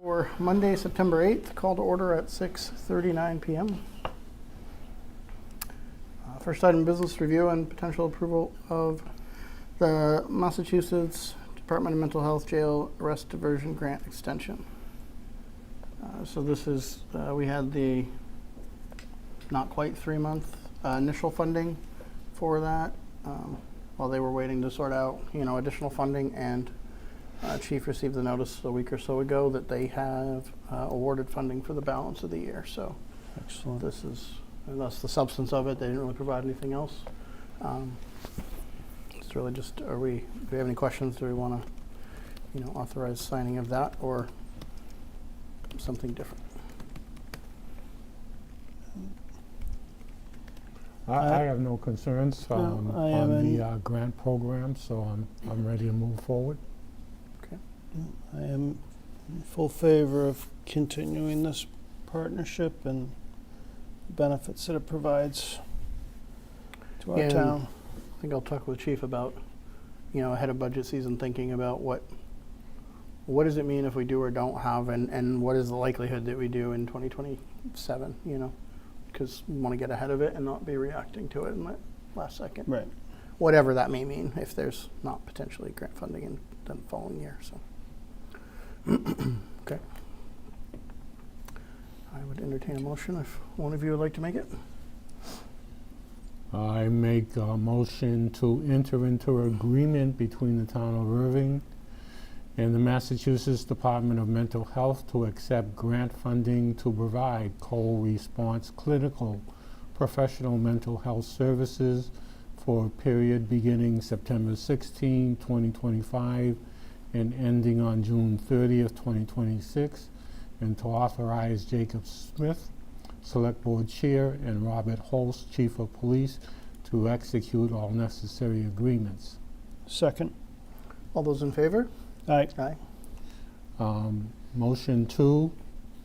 For Monday, September 8th, call to order at 6:39 p.m. First item, business review and potential approval of the Massachusetts Department of Mental Health Jail Arrest Diversion Grant Extension. So this is, we had the not quite 3-month initial funding for that while they were waiting to sort out, additional funding, and Chief received the notice a week or so ago that they have awarded funding for the balance of the year. So Excellent. that's the substance of it. They didn't really provide anything else. It's really just, do we have any questions? Do we want to, authorize signing of that or something different? I have no concerns on the grant program, so I'm ready to move forward. Okay. I am in full favor of continuing this partnership and benefits that it provides to our town. I think I'll talk with Chief about, ahead of budget season, thinking about what does it mean if we do or don't have, and what is the likelihood that we do in 2027, because we want to get ahead of it and not be reacting to it in the last second. Right. Whatever that may mean if there's not potentially grant funding in the following year. So, okay. I would entertain a motion if one of you would like to make it. I make a motion to enter into an agreement between the town of Erving and the Massachusetts Department of Mental Health to accept grant funding to provide co-response clinical professional mental health services for a period beginning September 16, 2025 and ending on June 30th, 2026, and to authorize Jacob Smith, Select Board Chair, and Robert Holst, Chief of Police, to execute all necessary agreements. Second. All those in favor? Aye. Aye. Motion 2,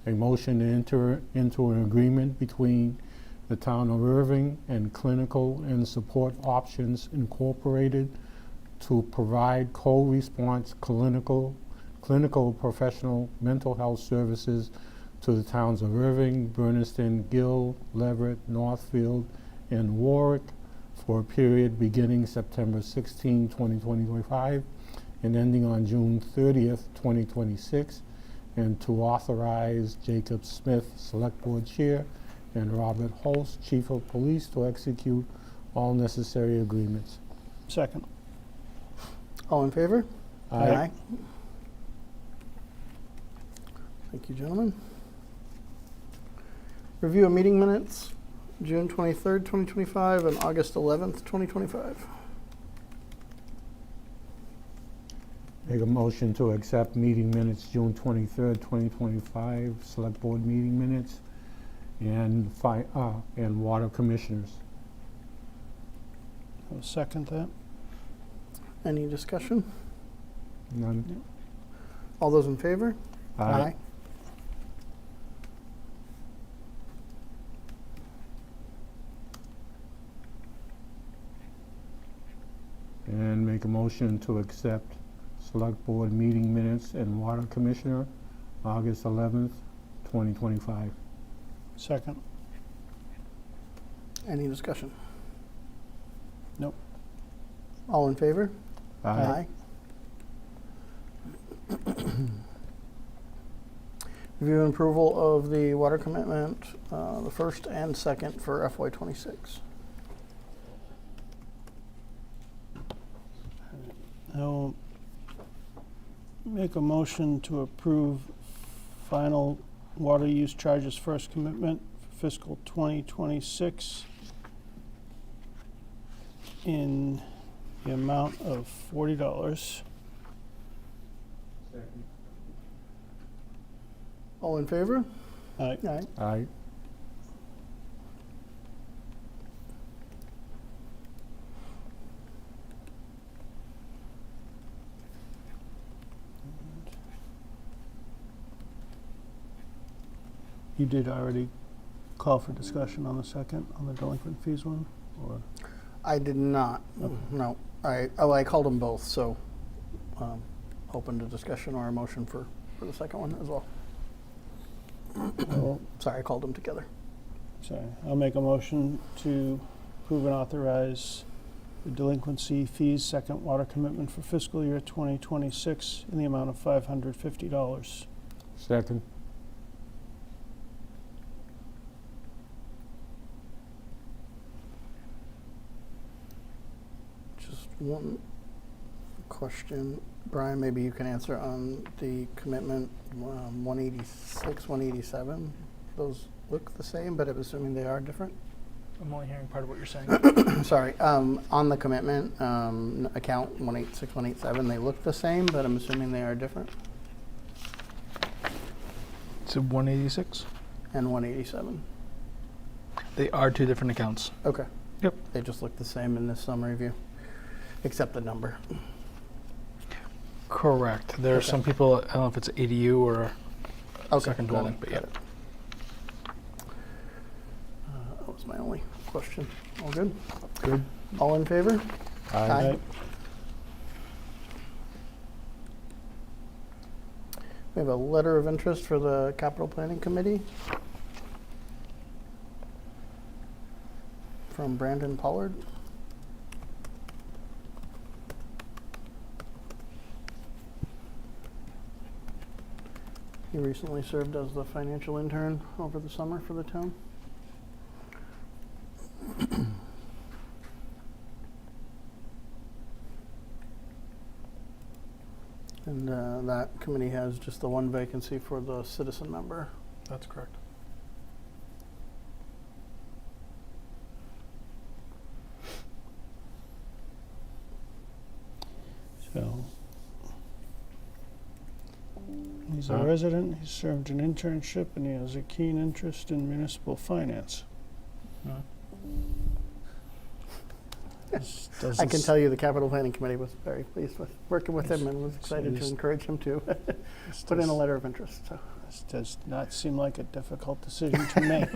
a motion to enter into an agreement between the town of Erving and Clinical and Support Options Incorporated to provide co-response clinical professional mental health services to the towns of Erving, Berniston, Gill, Leverett, Northfield, and Warwick for a period beginning September 16, 2025 and ending on June 30th, 2026, and to authorize Jacob Smith, Select Board Chair, and Robert Holst, Chief of Police, to execute all necessary agreements. Second. All in favor? Aye. Thank you, gentlemen. Review of meeting minutes, June 23rd, 2025, and August 11th, 2025. Make a motion to accept meeting minutes, June 23rd, 2025, Select Board meeting minutes, and Water Commissioners. I'll second that. Any discussion? None? All those in favor? Aye. And make a motion to accept Select Board meeting minutes and Water Commissioner, August 11th, 2025. Second. Any discussion? Nope. All in favor? Aye. Review and approval of the water commitment, the first and second for FY26. I'll make a motion to approve final water use charges first commitment for fiscal 2026 in the amount of $40. All in favor? Aye. Aye. Aye. You did already call for discussion on the second, on the delinquent fees one, or? I did not. Okay. No. I called them both, so open to discussion or a motion for the second one as well. Well, Sorry, I called them together. sorry, I'll make a motion to approve and authorize the delinquency fees second water commitment for fiscal year 2026 in the amount of $550. Second. Just one question. Brian, maybe you can answer on the commitment 186, 187. Those look the same, but I'm assuming they are different. I'm only hearing part of what you're saying. Sorry, on the commitment, account 186, 187, they look the same, but I'm assuming they are different. It's a 186. And 187. They are two different accounts. Okay. Yep. They just look the same in this summary view, except the number. Correct. There are Okay. some people, I don't know if it's ADU or Okay, second got dwelling, it, but got yeah. it. That was my only question. All good? Good. All in favor? Aye. We have a letter of interest for the Capital Planning Committee from Brandon Pollard. He recently served as the financial intern over the summer for the town. And that committee has just the one vacancy for the citizen member. That's correct. So, he's a Huh? resident, he's served an internship, and he has a keen interest in municipal finance. This I doesn't can s- tell you the Capital Planning Committee was very pleased with working with him Yes. and was excited to this- encourage him to this put in a does- letter of interest. So. This does not seem like a difficult decision to make.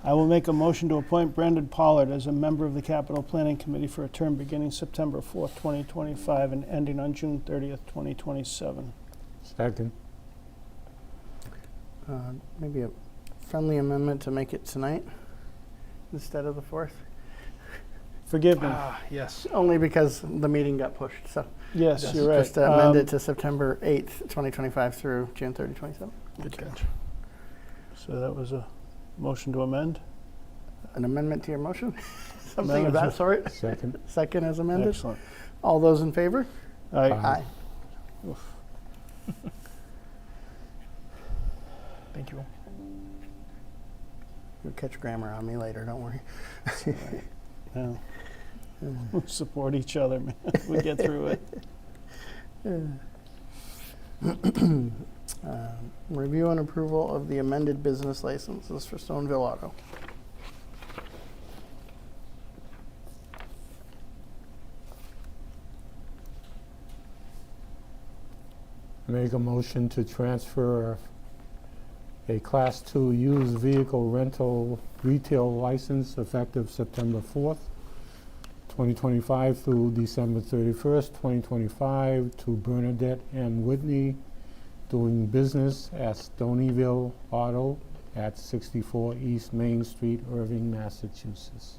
I will make a motion to appoint Brandon Pollard as a member of the Capital Planning Committee for a term beginning September 4th, 2025 and ending on June 30th, 2027. Second. Maybe a friendly amendment to make it tonight instead of the 4th. Forgive me. Yes. Only because the meeting got pushed. So Yes, Yes. you're right. just to amend it to September 8th, 2025 through June 30, 27. Good catch. So that was a motion to amend? An amendment to your motion? Something of Amendment that to- sort? Second. Second as amended? Excellent. All those in favor? Aye. Aye. Oof. Thank you. You'll catch grammar on me later, don't worry. Yeah. We'll support each other, man. We get through it. Review and approval of the amended business licenses for Stoneville Auto. Make a motion to transfer a Class 2 used vehicle rental retail license effective September 4th, 2025 through December 31st, 2025 to Bernadette M. Whitney, doing business at Stonyville Auto at 64 East Main Street, Erving, Massachusetts.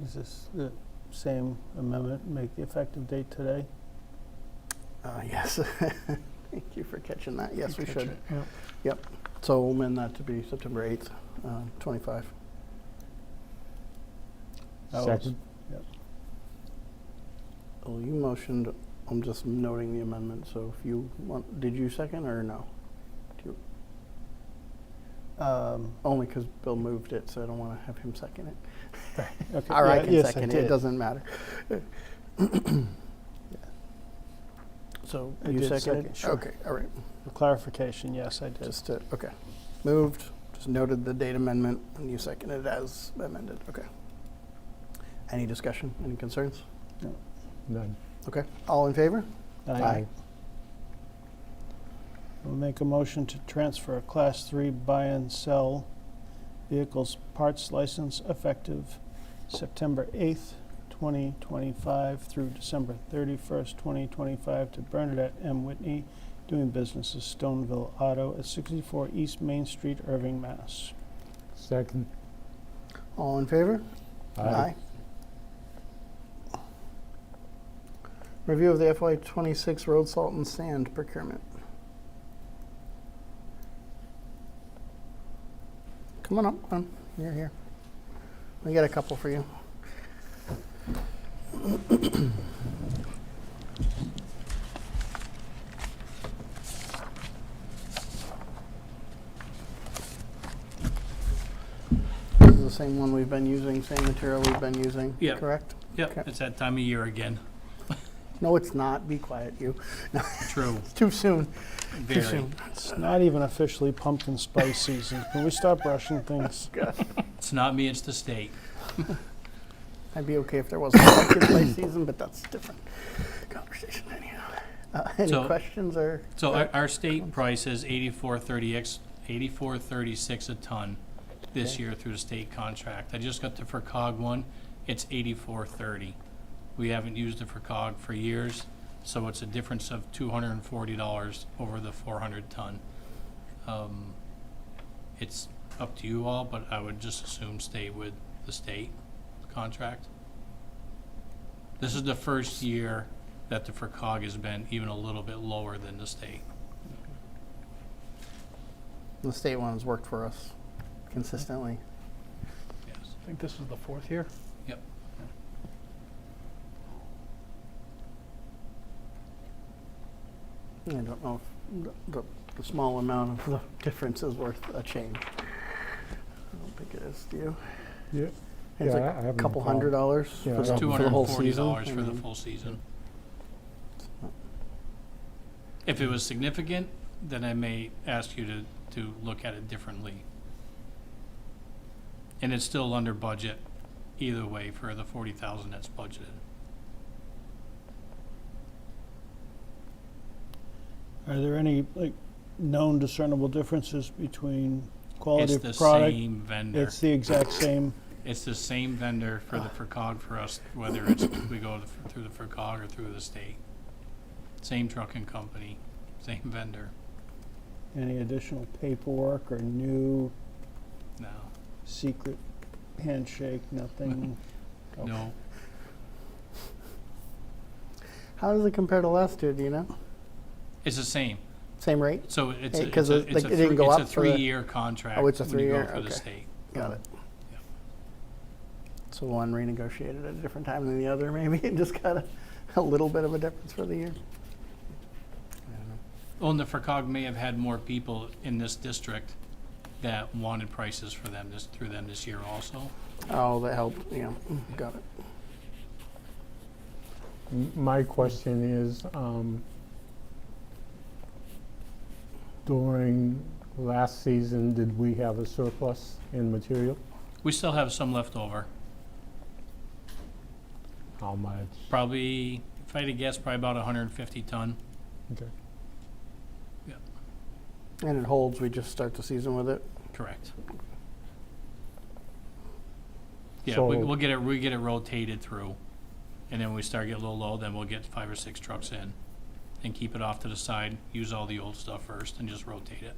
Is this the same amendment, make the effective date today? Yes. Thank you for catching that. Yes, we Good should. catch. Yep. So we'll amend that to be September 8th, 25. I will- Second. Oh, you motioned, I'm just noting the amendment, so if you want, did you second or no? Only because Bill moved it, so I don't want to have him second it. Okay, Or I yeah, can yes, second it, it did. doesn't matter. So I you did seconded? second, sure. Okay, all right. For clarification, yes, I did. Just, okay. Moved, just noted the date amendment, and you seconded as amended, okay. Any discussion, any concerns? None. Okay, all in favor? Aye. We'll make a motion to transfer a Class 3 buy and sell vehicles parts license effective September 8th, 2025 through December 31st, 2025 to Bernadette M. Whitney, doing business as Stoneville Auto at 64 East Main Street, Erving, Mass. Second. All in favor? Review of the FY '26 road salt and sand procurement. Come on up, man. You're here. We got a couple for you. This is the same one we've been using, same material we've been using, Yep. correct? Yep, Okay. it's that time of year again. No, it's not. Be quiet, you. True, It's too soon. Too very. soon. It's not even officially pumpkin spice season. Can we stop rushing things? It's not me, it's the state. I'd be okay if there wasn't a pumpkin spice season, but that's a different conversation anyhow. Any So- questions or? So our state price is 84.36 a ton this Okay. year through the state contract. I just got the FERCog one, it's 84.30. We haven't used the FERCog for years, so it's a difference of $240 over the 400 ton. It's up to you all, but I would just assume stay with the state contract. This is the first year that the FERCog has been even a little bit lower than the state. The state ones worked for us consistently. Yes. I think this is the fourth year. Yep. I don't know if the small amount of the difference is worth a change. I don't think it is, do you? Yeah. It's Yeah, like I have no a couple problem. $100 Yeah, for I the have no for the whole season. $240 I for the mean, full season. If it was significant, then I may ask you to look at it differently. And it's still under budget either way for the 40,000 that's budgeted. Are there any, like, known discernible differences between quality It's of the product? same vendor. It's the exact same. It's the same vendor for the FERCog for us, whether it's we go through the FERCog or through the state. Same trucking company, same vendor. Any additional paperwork or new No, secret handshake, nothing? no. How does it compare to last year, do you know? It's the same. Same rate? So it's Hey, a, 'cause it's a, it- it's like, a it didn't three- go it's a up for the- 3-year contract. Oh, it's a when you go 3-year, for the okay. state. Got it. Yeah. So one renegotiated at a different time than the other, maybe, and just got a little bit of a difference for the year. I don't know. Well, and the FERCog may have had more people in this district that wanted prices for them through them this year also. Oh, that helped, yeah, got it. My question is, during last season, did we have a surplus in material? We still have some left over. How much? Probably, if I had to guess, probably about 150 ton. Okay. And it holds, we just start the season with it? Correct. Yeah, So- we get it rotated through, and then when we start getting a little low, then we'll get 5 or 6 trucks in, and keep it off to the side. Use all the old stuff first, and just rotate it.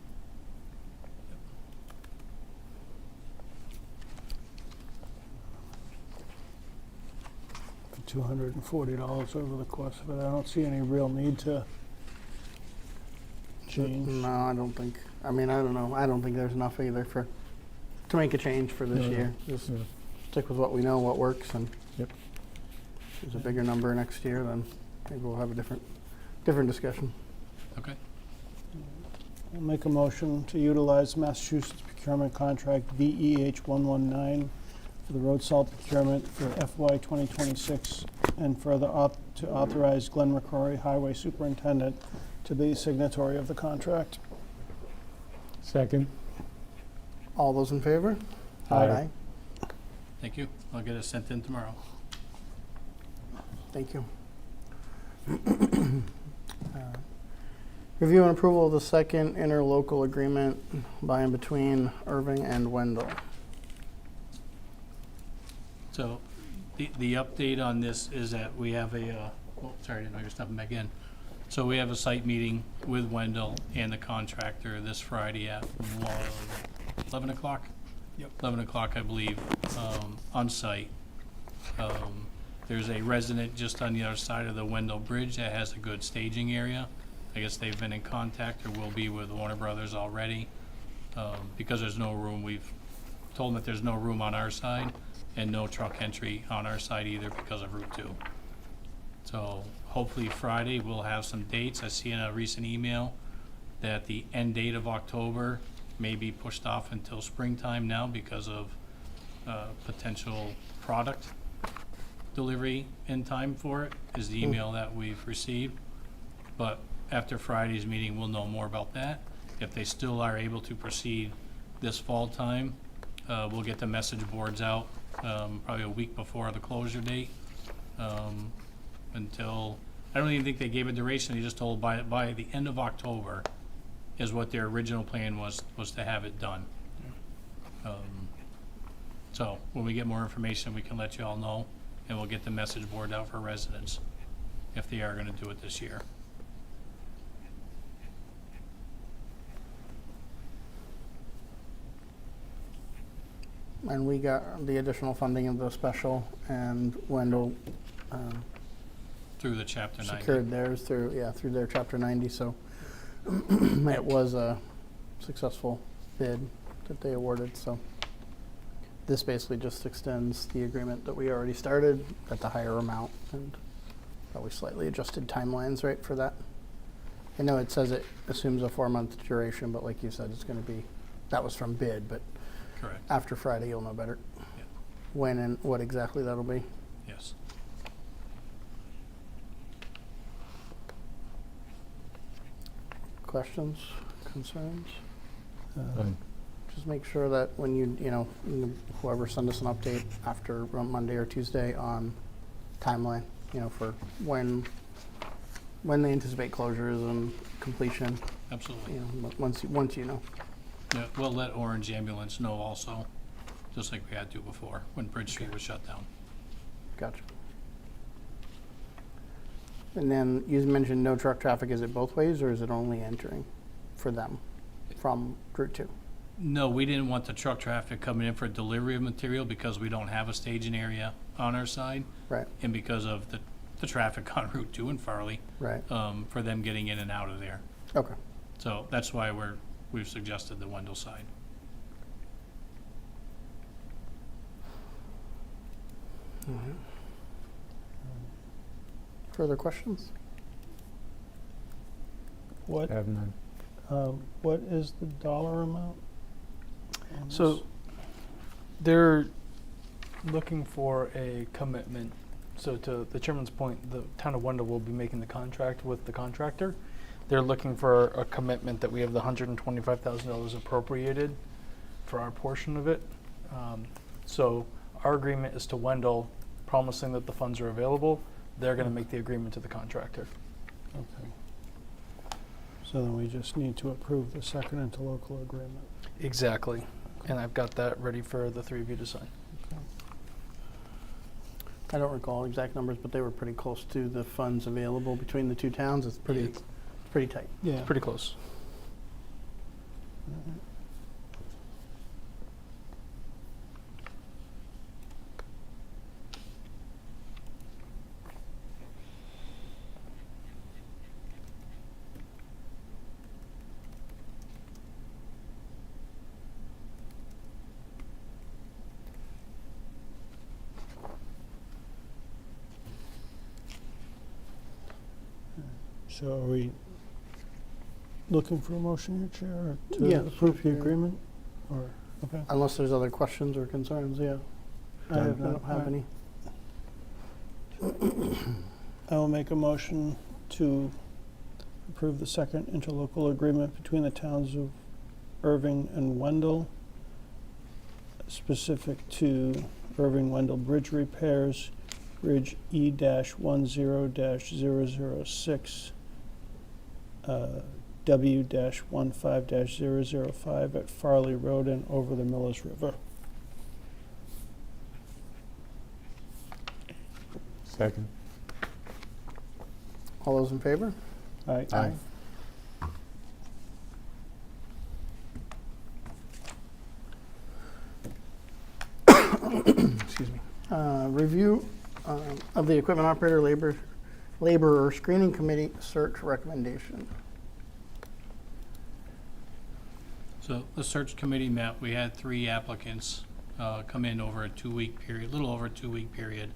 For $240 over the course of it, I don't see any real need to change. No, I don't think, I mean, I don't know, I don't think there's enough either to make a change for this No, no. year. Just Yeah. stick with what we know, what works, and Yep. if there's a bigger number next year, then maybe we'll have a different discussion. Okay. I'll make a motion to utilize Massachusetts procurement contract VEH 119 for the road salt procurement for FY 2026, and further to authorize Glenn McCrory, Highway Superintendent, to be signatory of the contract. Second? All those in favor? Aye. Thank you. I'll get it sent in tomorrow. Thank you. Review and approval of the second interlocal agreement by and between Erving and Wendell. So, the update on this is that we have a, oh, sorry, I didn't know you were stepping back in. So we have a site meeting with Wendell and the contractor this Friday at 11 o'clock? Yep. 11 o'clock, I believe, on site. There's a resident just on the other side of the Wendell Bridge that has a good staging area. I guess they've been in contact or will be with Warner Brothers already. Because there's no room, we've told them that there's no room on our side and no truck entry on our side either because of Route 2. So hopefully Friday we'll have some dates. I see in a recent email that the end date of October may be pushed off until springtime now because of potential product delivery in time for it, is the email that we've received. But after Friday's meeting, we'll know more about that. If they still are able to proceed this fall time, we'll get the message boards out probably a week before the closure date. Until, I don't even think they gave a duration, they just told by the end of October is what their original plan was to have it done. So when we get more information, we can let you all know, and we'll get the message board out for residents if they are gonna do it this year. And we got the additional funding of the special, and Wendell Through the chapter 90. secured theirs through their Chapter 90, so it was a successful bid that they awarded, so this basically just extends the agreement that we already started at the higher amount and probably slightly adjusted timelines, right, for that. I know it says it assumes a 4-month duration, but like you said, it's gonna be, that was from bid, but Correct, after Friday, you'll know better Yeah. when and what exactly that'll be. yes. Questions, concerns? Done. Just make sure that when whoever send us an update after Monday or Tuesday on timeline, for when they anticipate closures and completion, Absolutely. once you know. Yeah, we'll let Orange Ambulance know also, just like we had to before, when Bridge Street was shut down. Gotcha. And then you mentioned no truck traffic. Is it both ways, or is it only entering for them from Route 2? No, we didn't want the truck traffic coming in for delivery of material because we don't have a staging area on our side, Right, and because of the traffic on Route 2 in Farley, right. for them getting in and out of there. Okay. So that's why we've suggested the Wendell side. All right. Further questions? What, Have none. what is the dollar amount? on So this? they're looking for a commitment. So to the chairman's point, the town of Wendell will be making the contract with the contractor. They're looking for a commitment that we have the $125,000 appropriated for our portion of it. So our agreement is to Wendell, promising that the funds are available. They're going to make the agreement to the contractor. Okay. So then we just need to approve the second interlocal agreement. Exactly. And I've got that ready for the three of you to sign. I don't recall exact numbers, but they were pretty close to the funds available between the two towns. It's pretty tight. Yeah. Pretty close. So are we looking for a motion here, Chair, to Yes, approve if the you're- agreement? Or, okay. Unless there's other questions or concerns, yeah. I have I none. don't have any. I will make a motion to approve the second interlocal agreement between the towns of Erving and Wendell, specific to Irving-Wendell Bridge repairs, Bridge E-10-006, W-15-005 at Farley Road and over the Millis River. Second. All those in favor? Aye. Aye. Excuse me. Review of the equipment operator laborer screening committee search recommendation. So the search committee met, we had 3 applicants come in over a 2-week period, a little over a 2-week period.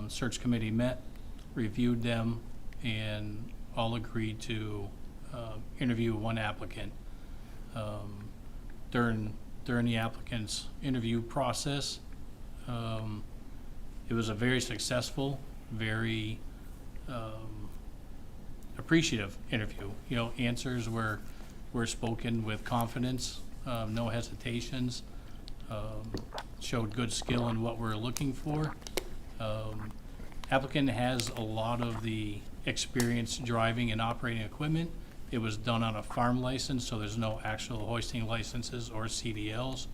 Search committee met, reviewed them, and all agreed to interview 1 applicant. During the applicant's interview process, it was a very successful, very appreciative interview. You know, answers were spoken with confidence, no hesitations, showed good skill in what we're looking for. Applicant has a lot of the experience driving and operating equipment. It was done on a farm license, so there's no actual hoisting licenses or CDLs,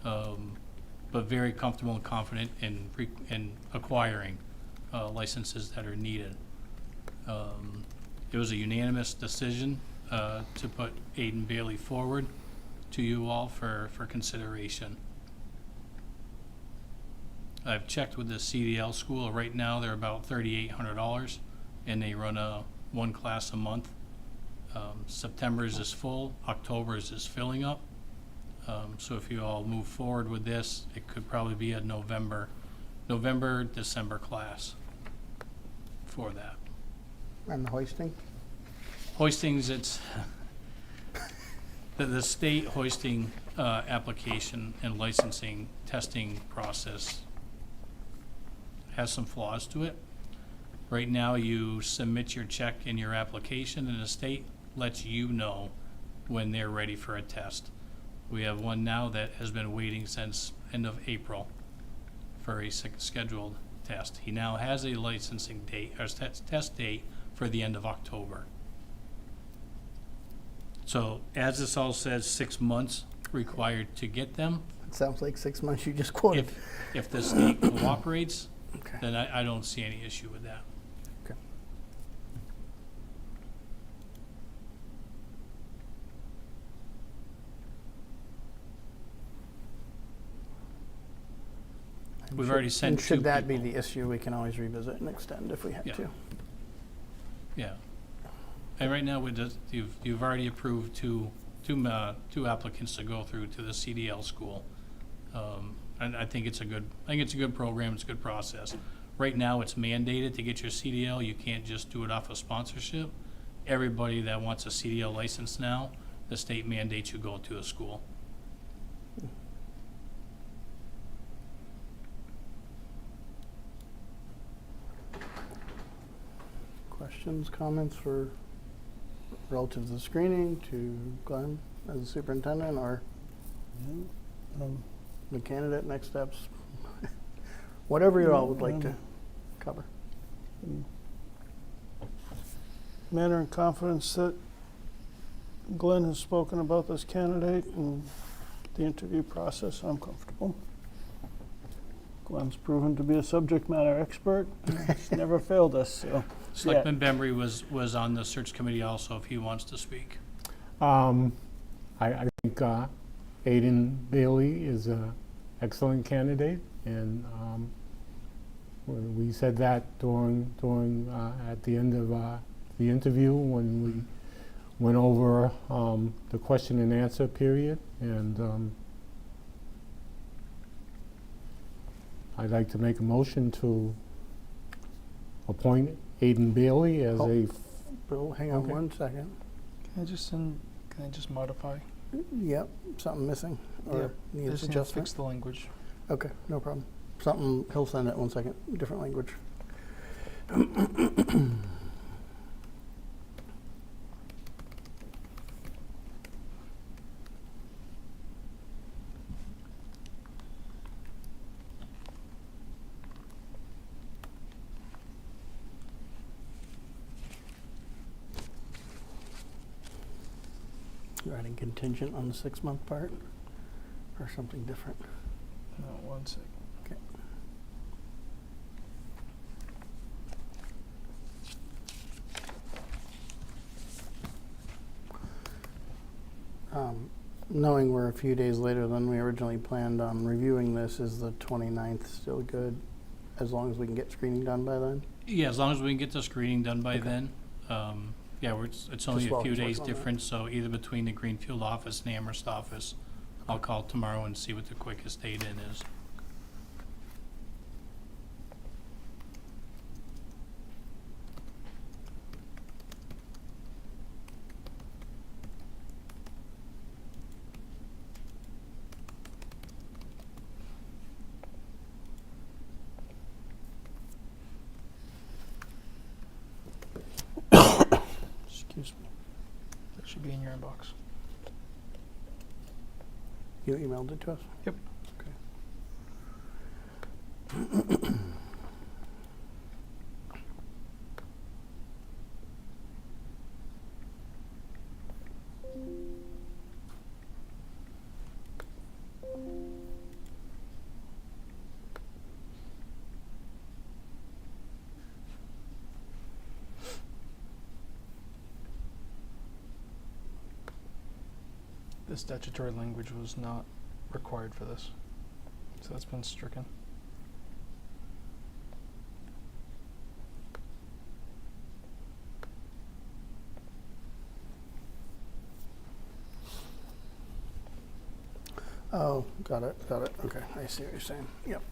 but very comfortable and confident in acquiring licenses that are needed. It was a unanimous decision to put Aiden Bailey forward to you all for consideration. I've checked with the CDL school. Right now, they're about $3,800, and they run 1 class a month. September's is full, October's is filling up. So if you all move forward with this, it could probably be a November, December class for that. And the hoisting? Hoistings, it's, the state hoisting application and licensing testing process has some flaws to it. Right now, you submit your check and your application, and the state lets you know when they're ready for a test. We have one now that has been waiting since end of April for a scheduled test. He now has a licensing date, or test date for the end of October. So as this all says, 6 months required to get them. It sounds like 6 months you just quoted. If the state cooperates, Okay. then I don't see any issue with that. Okay. And We've should- already sent and should 2 that be people. the issue, we can always revisit and extend if we have Yeah. to. Yeah. And right now, you've already approved two applicants to go through to the CDL school. And I think it's a good program, it's a good process. Right now, it's mandated to get your CDL, you can't just do it off of sponsorship. Everybody that wants a CDL license now, the state mandates you go to a school. Questions, comments for relative to the screening, to Glenn as the superintendent, or the candidate, next steps? Whatever you all would like to cover. Manner and confidence that Glenn has spoken about this candidate and the interview process, I'm comfortable. Glenn's proven to be a subject matter expert. He's never failed us, so. Selectman Bembry was on the search committee also, if he wants to speak. I think Aiden Bailey is an excellent candidate, and we said that during at the end of the interview when we went over the question and answer period, and I'd like to make a motion to appoint Aiden Bailey as a Bill, hang on Okay. 1 second. Can I just modify? Yep, something missing or Yep. I needs just need to adjustment? fix the language. Okay, no problem. Something, he'll send it 1 second, different language. You're adding contingent on the 6-month part or something different? No, 1 second. Okay. knowing we're a few days later than we originally planned on reviewing this, is the 29th still good, as long as we can get screening done by then? Yeah, as long as we can get the screening done by Okay. then. Yeah, it's only Just a while few he's days working on that. difference, so either between the Greenfield office and Amherst office, I'll call tomorrow and see what the quickest date in is. Excuse me. That should be in your inbox. You emailed it to us? Yep. Okay. The statutory language was not required for this, so that's been stricken. Oh, got it. Okay, I see what you're saying. Yep.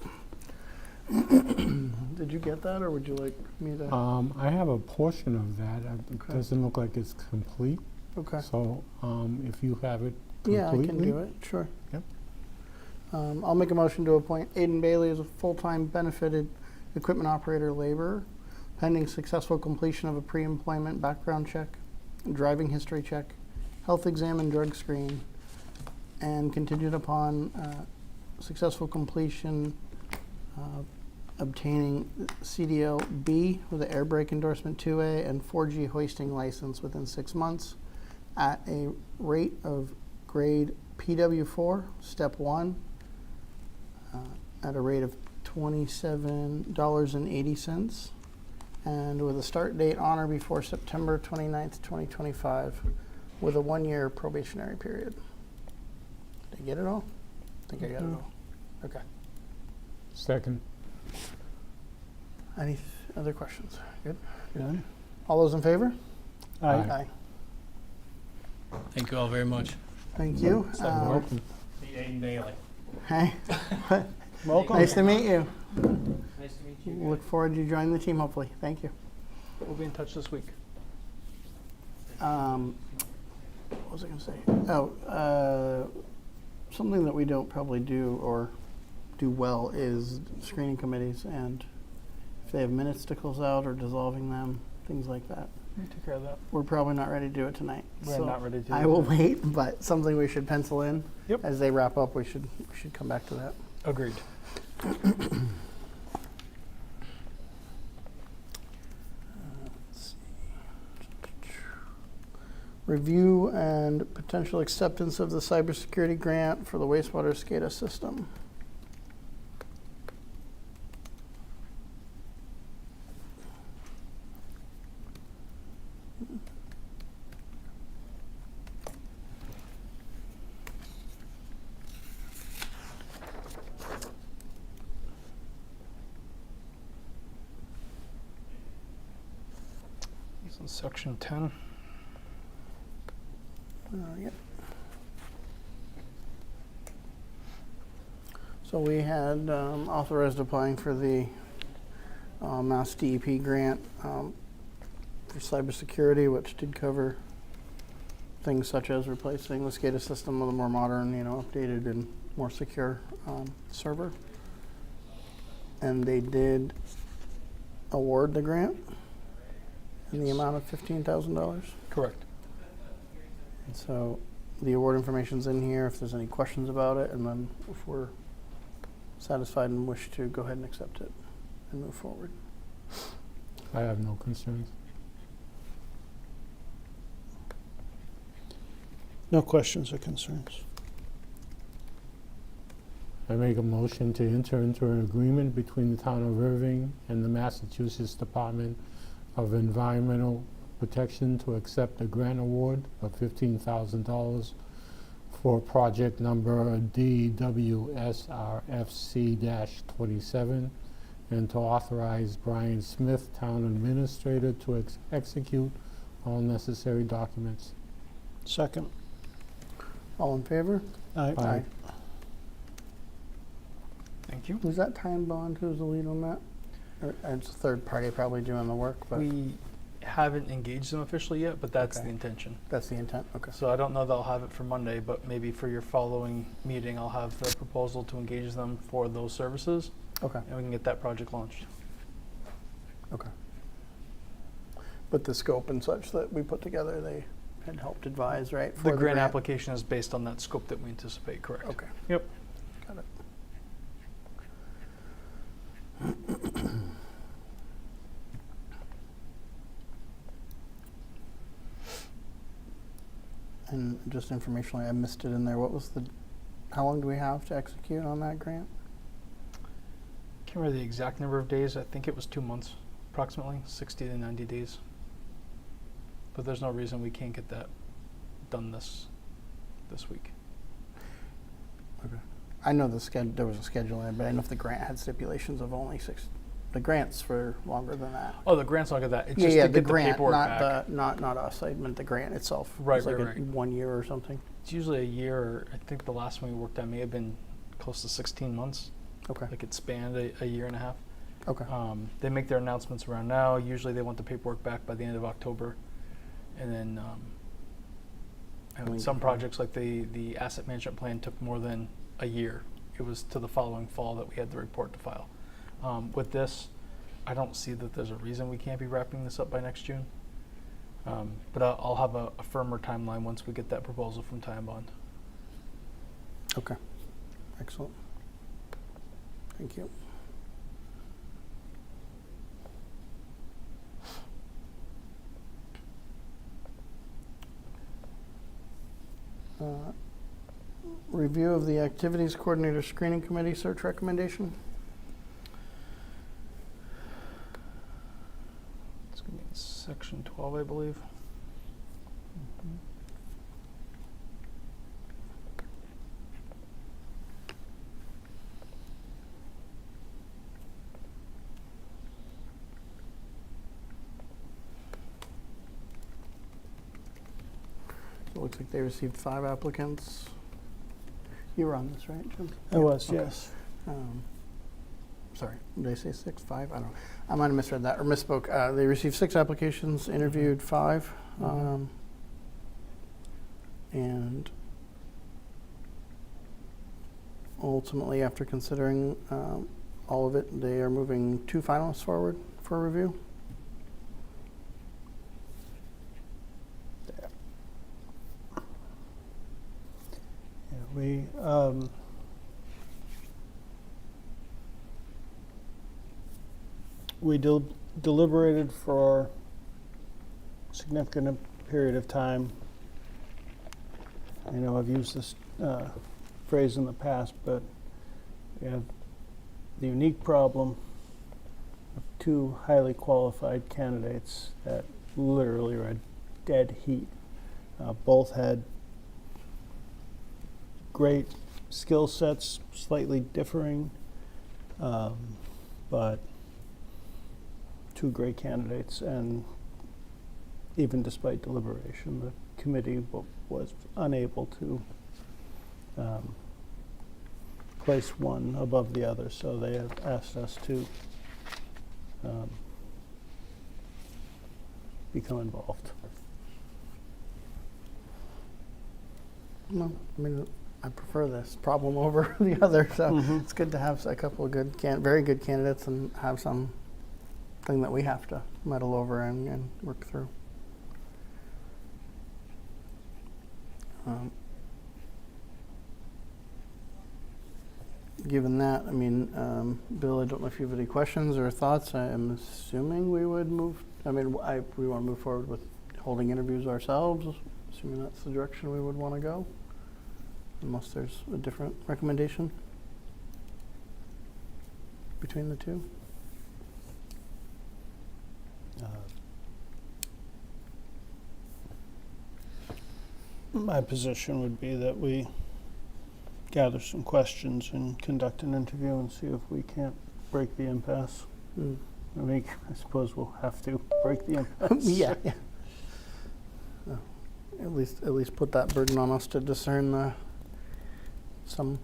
Did you get that, or would you like me to? I have a portion of that. It Okay. doesn't look like it's complete. Okay. So if you have it Yeah, completely. I can do it, sure. Yep. I'll make a motion to appoint Aiden Bailey as a full-time benefited equipment operator laborer, pending successful completion of a pre-employment background check, driving history check, health exam and drug screen, and contingent upon successful completion, obtaining CDL B with an air brake endorsement 2A and 4G hoisting license within 6 months at a rate of grade PW4, step 1, at a rate of $27.80, and with a start date on or before September 29th, 2025, with a 1-year probationary period. Did I get it all? I think I got it all. Okay. Second. Any other questions? Good. Good. All those in favor? Aye. Thank you all very much. Thank you. Welcome. See Aiden Bailey. Hey, Welcome. nice to meet you. Nice to meet you. Look forward to joining the team, hopefully. Thank you. We'll be in touch this week. What was I going to say? Oh, something that we don't probably do or do well is screening committees, and if they have minutes to close out or dissolving them, things like that. We take care of that. We're probably not ready to do it tonight. We're so not ready to do I it will tonight. wait, but something we should pencil in. Yep. As they wrap up, we should come back to that. Agreed. Let's see. Review and potential acceptance of the cybersecurity grant for the wastewater SCADA system. It's in section 10. Yep. So we had authorized applying for the Mass DEP grant for cybersecurity, which did cover things such as replacing the SCADA system with a more modern, updated and more secure server. And they did award the grant in the amount of $15,000. Correct. And so the award information's in here if there's any questions about it, and then if we're satisfied and wish to go ahead and accept it and move forward. I have no concerns. No questions or concerns. I make a motion to enter into an agreement between the town of Erving and the Massachusetts Department of Environmental Protection to accept a grant award of $15,000 for project number DWSRFC-27, and to authorize Brian Smith, Town Administrator, to execute all necessary documents. Second. All in favor? Aye. Aye. Thank you. Was that Time Bond who's the lead on that? Or it's a third party probably doing the work, but We haven't engaged them officially yet, but that's Okay. the intention. that's the intent. Okay. So I don't know that I'll have it for Monday, but maybe for your following meeting, I'll have the proposal to engage them for those services, Okay. and we can get that project launched. Okay. But the scope and such that we put together, they had helped advise, right? The for grant application is based on that scope that we anticipate, correct? Okay. Yep. Got it. And just informationally, I missed it in there. What was how long do we have to execute on that grant? Can't remember the exact number of days. I think it was 2 months, approximately 60 to 90 days. But there's no reason we can't get that done this week. Okay. I know there was a schedule in it, but I didn't know if the grant had stipulations of only 6. The grant's for longer than that. Oh, the grant's not that. It's Yeah, just yeah, to the get grant, paperwork not back. not us. I meant the grant itself. Right, It's like right, right. 1 year or something. It's usually a year. Or I think the last one we worked on may have been close to 16 months. Okay. Like it spanned a year and a half. Okay. They make their announcements around now. Usually they want the paperwork back by the end of October. And then and with some projects like the asset management plan took more than a year. It was to the following fall that we had the report to file. With this, I don't see that there's a reason we can't be wrapping this up by next June. But I'll have a firmer timeline once we get that proposal from Time Bond. Okay. Excellent. Thank you. Review of the Activities Coordinator Screening Committee search recommendation. It's going to be in section 12, I believe. It looks like they received 5 applicants. You were on this, right, Jim? I was, Okay. yes. Sorry, did I say 6, 5? I don't know. I might have misread that or misspoke. They received 6 applications, interviewed 5. And ultimately, after considering all of it, they are moving 2 finalists forward for review. Yeah, we deliberated for a significant period of time. I know I've used this phrase in the past, but we have the unique problem of 2 highly qualified candidates that literally are at dead heat. Both had great skill sets, slightly differing, but 2 great candidates. And even despite deliberation, the committee was unable to place one above the other, so they have asked us to become involved. No, I mean, I prefer this problem over the other, so it's good to have a couple of good, very good candidates and have something that we have to muddle over and work through. Given that, I mean, Bill, I don't know if you have any questions or thoughts. I am assuming we would move. I mean, we want to move forward with holding interviews ourselves, assuming that's the direction we would want to go, unless there's a different recommendation between the 2. My position would be that we gather some questions and conduct an interview and see if we can't break the impasse. Mm. I mean, I suppose we'll have to break the impasse. Yeah. Uh, At least put that burden on us to discern some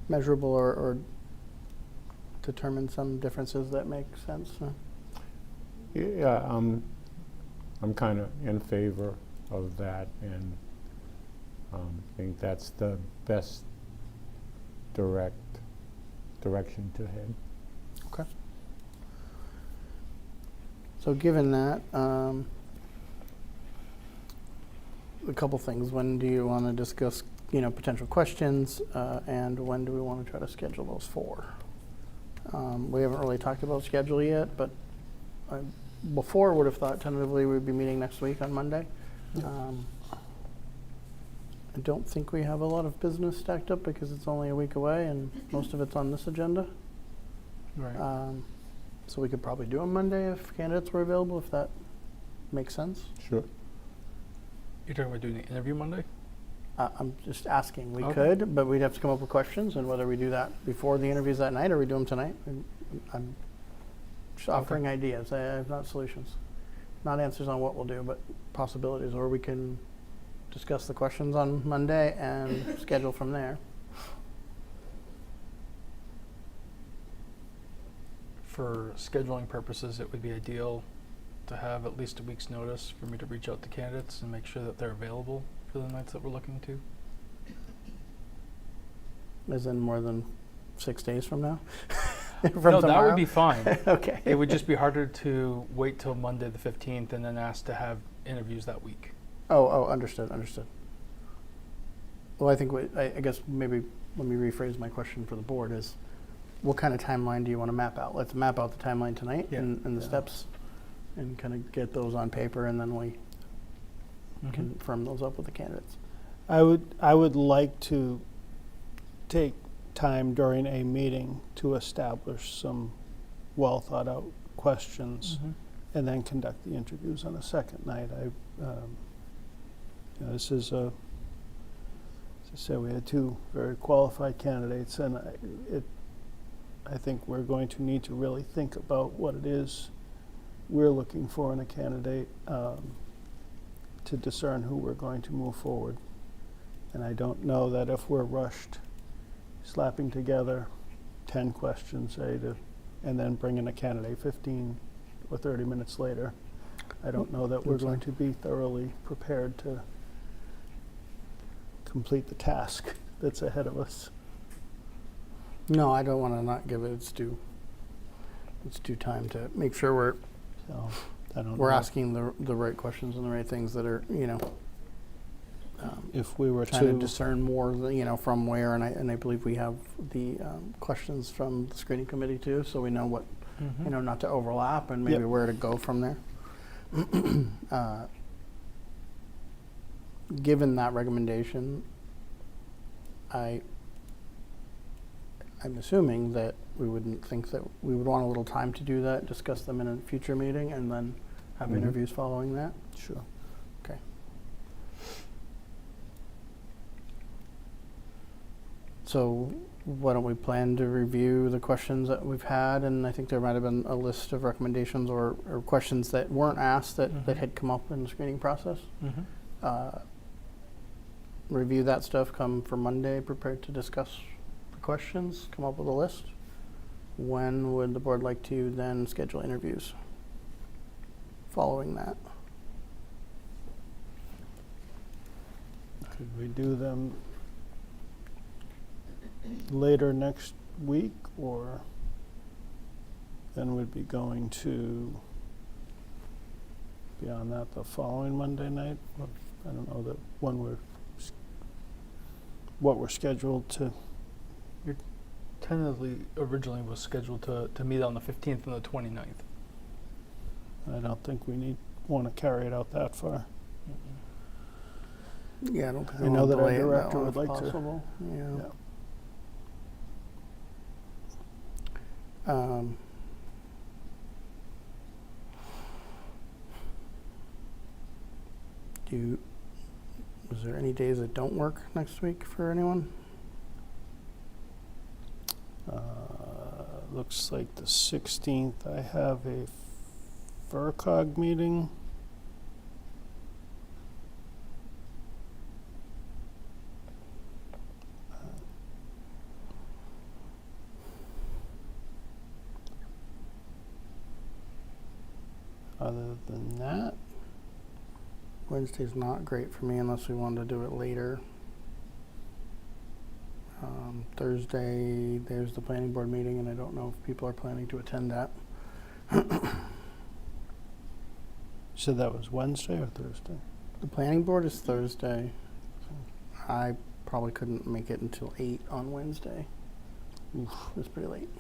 measurable or determine some differences that make sense. Yeah, I'm kind of in favor of that, and I think that's the best direction to head. Okay. So given that, a couple things. When do you want to discuss, potential questions, and when do we want to try to schedule those for? We haven't really talked about schedule yet, but I before would have thought tentatively we'd be meeting next week on Monday. I don't think we have a lot of business stacked up because it's only a week away and most of it's on this agenda. Right. So we could probably do on Monday if candidates were available, if that makes sense. Sure. You're talking about doing the interview Monday? I'm just asking. We Okay. could, but we'd have to come up with questions, and whether we do that before the interviews that night or we do them tonight. I'm just offering ideas. I have not solutions, not answers on what we'll do, but possibilities. Or we can discuss the questions on Monday and schedule from there. For scheduling purposes, it would be ideal to have at least a week's notice for me to reach out to candidates and make sure that they're available for the nights that we're looking to. As in more than 6 days from now? From No, that tomorrow? would be fine. Okay. It would just be harder to wait till Monday the 15th and then ask to have interviews that week. Oh, understood. Well, I think I guess maybe let me rephrase my question for the board is, what kind of timeline do you want to map out? Let's map out the timeline tonight Yeah. and the Yeah. steps and kind of get those on paper, and then we can firm those up with the candidates. I would like to take time during a meeting to establish some well thought out questions and then conduct the interviews on a second night. This is as I said, we had two very qualified candidates, and I think we're going to need to really think about what it is we're looking for in a candidate to discern who we're going to move forward. And I don't know that if we're rushed slapping together 10 questions, say, and then bringing a candidate 15 or 30 minutes later, I don't know that we're going to be thoroughly prepared to complete the task that's ahead of us. No, I don't want to not give it its due time to make sure So I don't we're know. asking the right questions and the right things that are, If we were trying to to discern more, from where, and I believe we have the questions from the screening committee too, so we know what, not to overlap and maybe Yep. where to go from there. Given that recommendation, I'm assuming that we wouldn't think that we would want a little time to do that, discuss them in a future meeting, and then have Mhm. interviews following that. sure. Okay. So why don't we plan to review the questions that we've had, and I think there might have been a list of recommendations or questions that weren't asked that had come up in the screening process. Review that stuff, come for Monday, prepared to discuss the questions, come up with a list. When would the board like to then schedule interviews following that? Could we do them later next week, or then we'd be going to beyond that the following Monday night? I don't know that what we're scheduled to. Tentatively, originally was scheduled to meet on the 15th and the 29th. I don't think we want to carry it out that far. Yeah, I don't think I know that our director would like to. possible. Yeah. Do is there any days that don't work next week for anyone? Looks like the 16th, I have a FERCog meeting. Other than that, Wednesday's not great for me unless we wanted to do it later. Thursday, there's the planning board meeting, and I don't know if people are planning to attend that. you said that was Wednesday or Thursday? The planning board is Thursday. I probably couldn't make it until 8 on Wednesday. Oof, it was pretty late.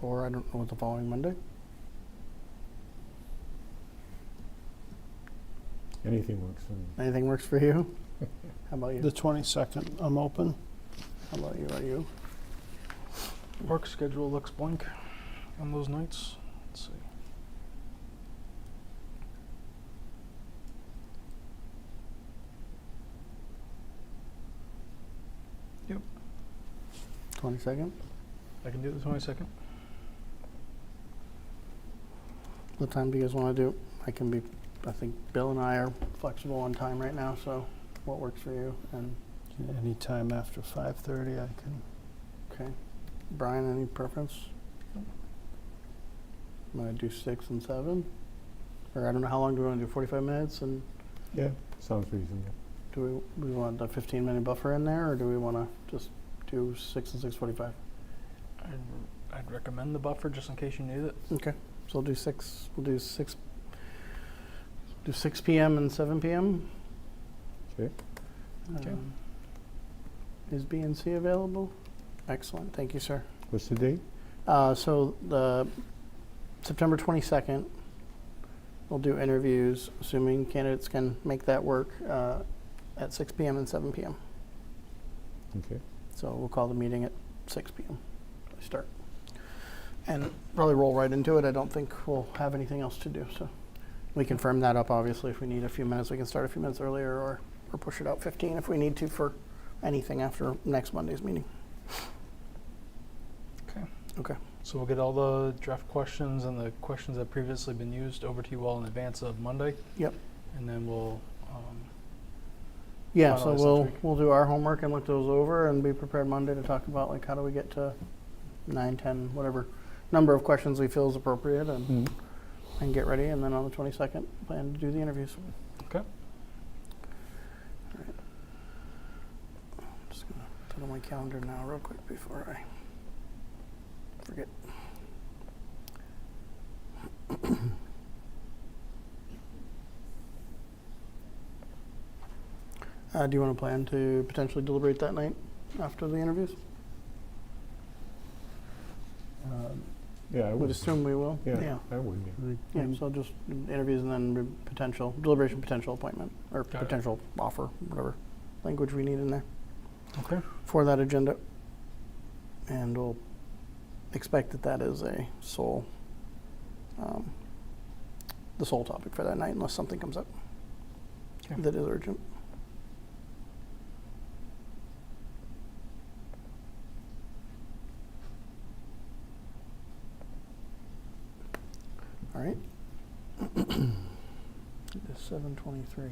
Or I don't know what the following Monday. Anything works for me. Anything works for you? How about you? The 22nd, I'm open. How about you? Are you? Work schedule looks blank on those nights. Let's see. 22nd? I can do the 22nd. What time do you guys want to do? I think Bill and I are flexible on time right now, so what works for you? And Anytime after 5:30, I can. okay. Brian, any preference? I'm going to do 6 and 7. Or I don't know, how long do we want to do? 45 minutes? And Yeah, sounds reasonable. do we want a 15-minute buffer in there, or do we want to just do 6 and 6:45? I'd recommend the buffer just in case you need it. Okay. So we'll do 6. We'll do 6. Do 6 p.m. and 7 p.m. Okay. Okay. Is BNC available? Excellent. Thank you, sir. What's the date? So the September 22nd, we'll do interviews, assuming candidates can make that work, at 6 p.m. and 7 p.m. Okay. So we'll call the meeting at 6 p.m. Start. And probably roll right into it. I don't think we'll have anything else to do. So we can firm that up, obviously. If we need a few minutes, we can start a few minutes earlier or push it out 15 if we need to for anything after next Monday's meeting. Okay. Okay. So we'll get all the draft questions and the questions that have previously been used over to you all in advance of Monday. Yep. And then we'll Yeah, so finalize next week. we'll do our homework and look those over and be prepared Monday to talk about like how do we get to 9, 10, whatever number of questions we feel is appropriate and get ready, and then on the 22nd plan to do the interviews. Okay. All right. I'm just gonna put on my calendar now real quick before I forget. Do you want to plan to potentially deliberate that night after the interviews? Yeah, I I would would. assume we will. Yeah, I would. Yeah. Yeah, so just interviews and then potential deliberation, potential appointment, or Got it. potential offer, whatever language we need in there Okay. for that agenda. And we'll expect that that is a sole, the sole topic for that night, unless something comes up Okay. that is urgent. All right. It is 7:23.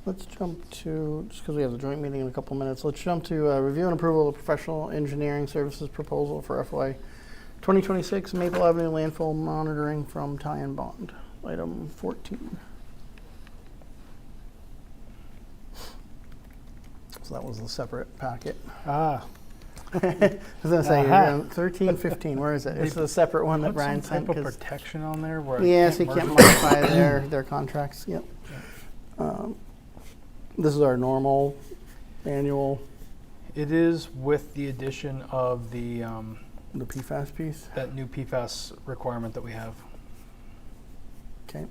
Let's jump to, just because we have the joint meeting in a couple minutes, let's jump to review and approval of professional engineering services proposal for FY 2026 Maple Avenue landfill monitoring from Ty and Bond, item 14. So that was the separate packet. Ah, I was going to say, Aha. 13, 15, where is it? It's the separate one that Put Brian some sent. type of 'cause- protection on there where yeah, I so you can't can't merge them. modify their contracts, yep. This is our normal annual, It is with the addition of the the PFAS piece. that new PFAS requirement that we have. Okay.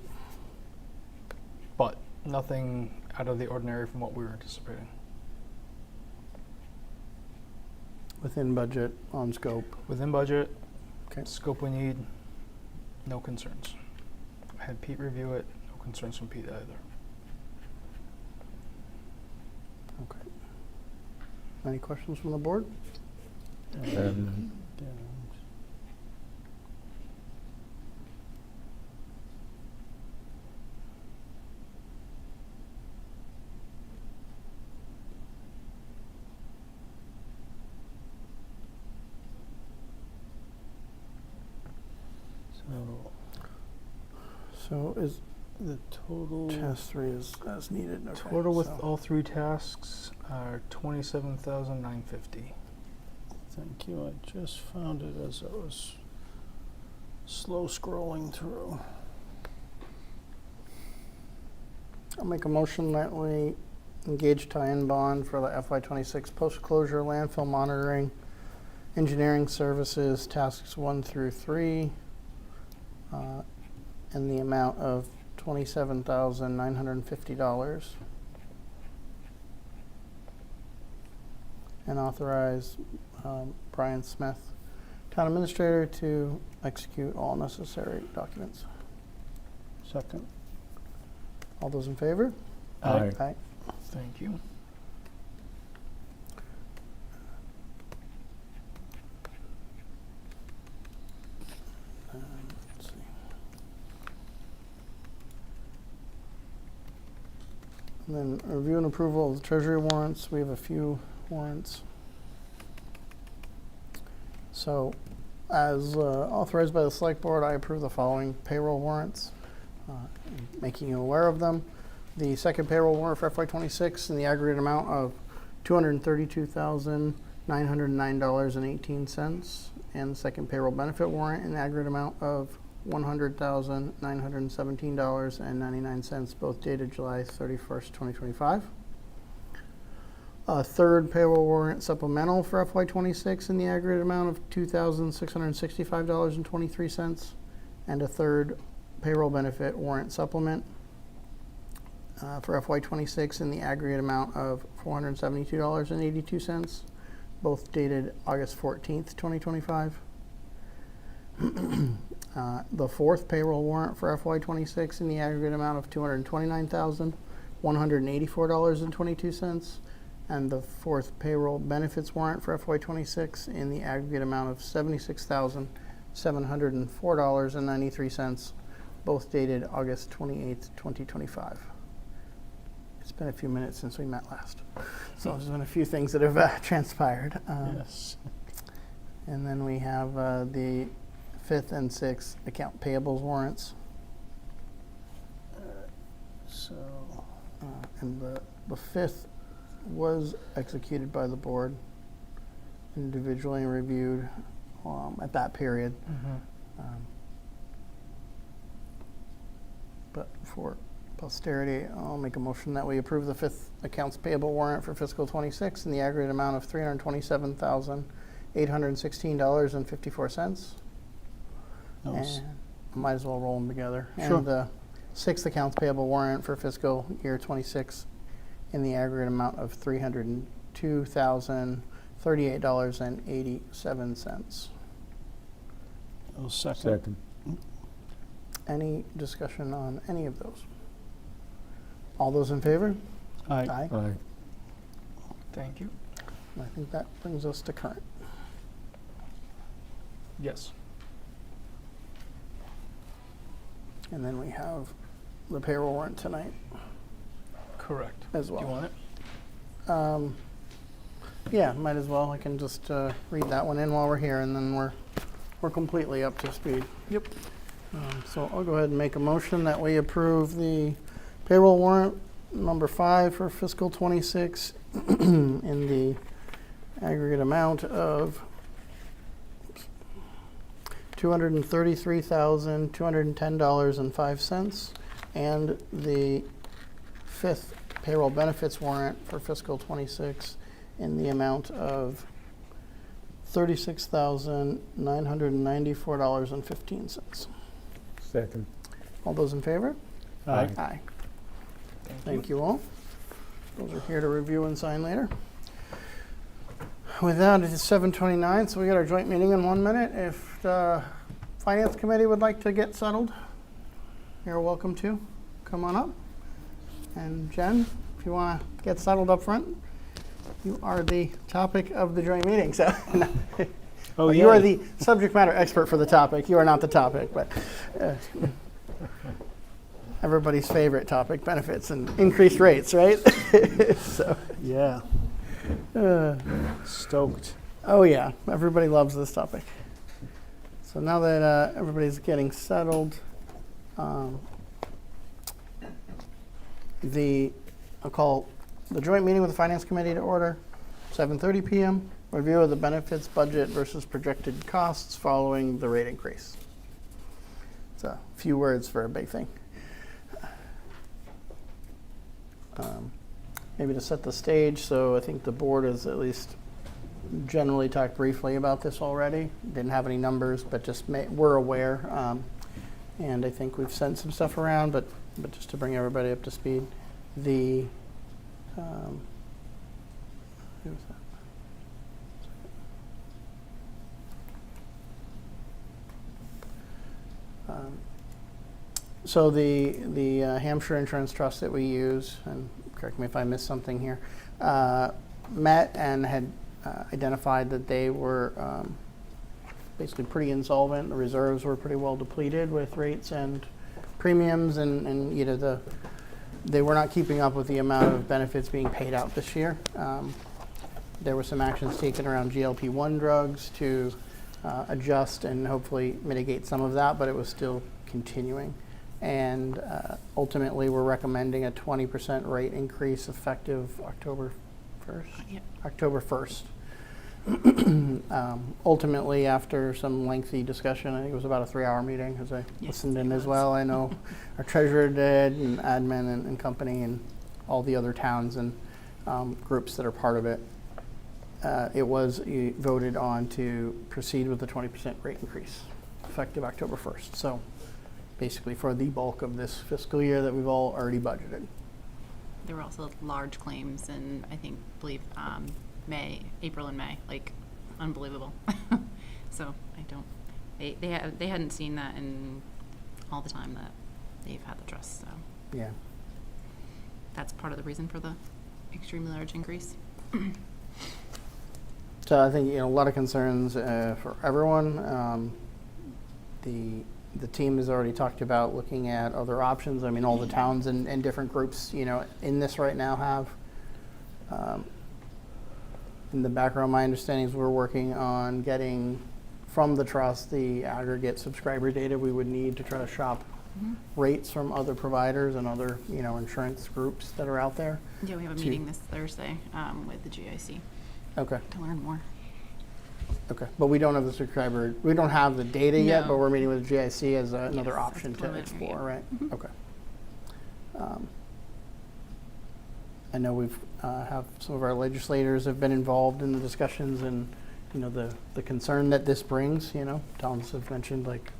But nothing out of the ordinary from what we were anticipating. Within budget, on scope. Within budget, Okay. scope we need, no concerns. I had Pete review it, no concerns from Pete either. Okay. Any questions from the board? And So So is the total, task 3 is as needed? Okay, Total with so- all three tasks are $27,950. thank you, I just found it as I was slow scrolling through. I'll make a motion that we engage tie-in bond for the FY26 post-closure landfill monitoring, engineering services, tasks 1 through 3, in the amount of $27,950. And authorize Brian Smith, Town Administrator, to execute all necessary documents. Second. All those in favor? Aye. Aye. Thank you. Let's see. And then review and approval of the treasury warrants. We have a few warrants. So, as authorized by the select board, I approve the following payroll warrants, making you aware of them. The second payroll warrant for FY26 in the aggregate amount of $232,909.18, and the second payroll benefit warrant in the aggregate amount of $100,917.99, both dated July 31st, 2025. A third payroll warrant supplemental for FY26 in the aggregate amount of $2,665.23, and a third payroll benefit warrant supplement for FY26 in the aggregate amount of $472.82, both dated August 14th, 2025. The fourth payroll warrant for FY26 in the aggregate amount of $229,184.22, and the fourth payroll benefits warrant for FY26 in the aggregate amount of $76,704.93, both dated August 28th, 2025. It's been a few minutes since we met last, so there's been a few things that have transpired. Yes. And then we have the fifth and sixth account payables warrants. So, And the fifth was executed by the board, individually reviewed at that period. But for posterity, I'll make a motion that we approve the fifth accounts payable warrant for fiscal 26 in the aggregate amount of $327,816.54. that was, And might as well roll them together. Sure. And the sixth accounts payable warrant for fiscal year 26 in the aggregate amount of $302,038.87. that was second. second. Any discussion on any of those? All those in favor? Aye. Aye. Thank you. And I think that brings us to current. Yes. And then we have the payroll warrant tonight Correct. as Do well. you want it? Yeah, might as well. I can just read that one in while we're here, and then we're completely up to speed. Yep. So I'll go ahead and make a motion that we approve the payroll warrant number 5 for fiscal 26 in the aggregate amount of $233,210.05, and the fifth payroll benefits warrant for fiscal 26 in the amount of $36,994.15. Second. All those in favor? Aye. Aye. Thank you all. Those are here to review and sign later. With that, it is 7:29, so we got our joint meeting in 1 minute. If the Finance Committee would like to get settled, you're welcome to. Come on up. And Jen, if you want to get settled up front, you are the topic of the joint meeting. So Oh, you are yay. the subject matter expert for the topic. You are not the topic, but everybody's favorite topic, benefits and increased rates, right? So, Yeah, uh, stoked. oh yeah, everybody loves this topic. So now that everybody's getting settled, I'll call the joint meeting with the Finance Committee to order, 7:30 p.m. Review of the benefits budget versus projected costs following the rate increase. It's a few words for a big thing. Maybe to set the stage, so I think the board has at least generally talked briefly about this already. Didn't have any numbers, but just we're aware. And I think we've sent some stuff around, but just to bring everybody up to speed, who was that? So the Hampshire Insurance Trust that we use, and correct me if I missed something here, met and had identified that they were basically pretty insolvent. The reserves were pretty well depleted with rates and premiums, and they were not keeping up with the amount of benefits being paid out this year. There were some actions taken around GLP-1 drugs to adjust and hopefully mitigate some of that, but it was still continuing. And ultimately, we're recommending a 20% rate increase effective October 1st. Yep. October 1st. Ultimately, after some lengthy discussion, I think it was about a 3-hour meeting, as I listened in it as was. well. I know our treasurer did, and admin and company, and all the other towns and groups that are part of it. It was voted on to proceed with the 20% rate increase effective October 1st. So basically for the bulk of this fiscal year that we've all already budgeted. There were also large claims in, believe April and May, like unbelievable. So they hadn't seen that in all the time that they've had the trust. So Yeah. that's part of the reason for the extremely large increase. So I think, a lot of concerns for everyone. The team has already talked about looking at other options. I mean, all the towns and different groups, in this right now have. In the background, my understanding is we're working on getting from the trust the aggregate subscriber data we would need to try to shop rates from other providers and other, insurance groups that are out there. Yeah, we have a meeting this Thursday with the GIC Okay. to learn more. Okay, but we don't have the subscriber, we don't have the data yet, No. but we're meeting with GIC as another Yes, as option to preliminary, explore, yeah. right? Okay. I know we've have some of our legislators have been involved in the discussions and, the concern that this brings, towns have mentioned, like,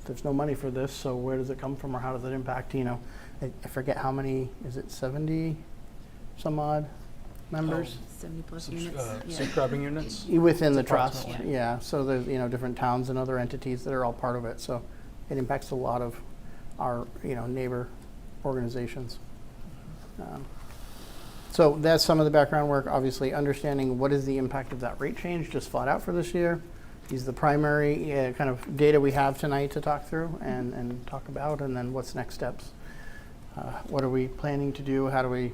there's no money for this, so where does it come from or how does it impact, I forget how many, is it 70 some odd members? 70 plus units. Subscribing units? Within the trust, approximately. yeah. So there's, different towns and other entities that are all part of it. So it impacts a lot of our, neighbor organizations. So that's some of the background work, obviously understanding what is the impact of that rate change just flat out for this year. These are the primary kind of data we have tonight to talk through and talk about, and then what's next steps. What are we planning to do? How do we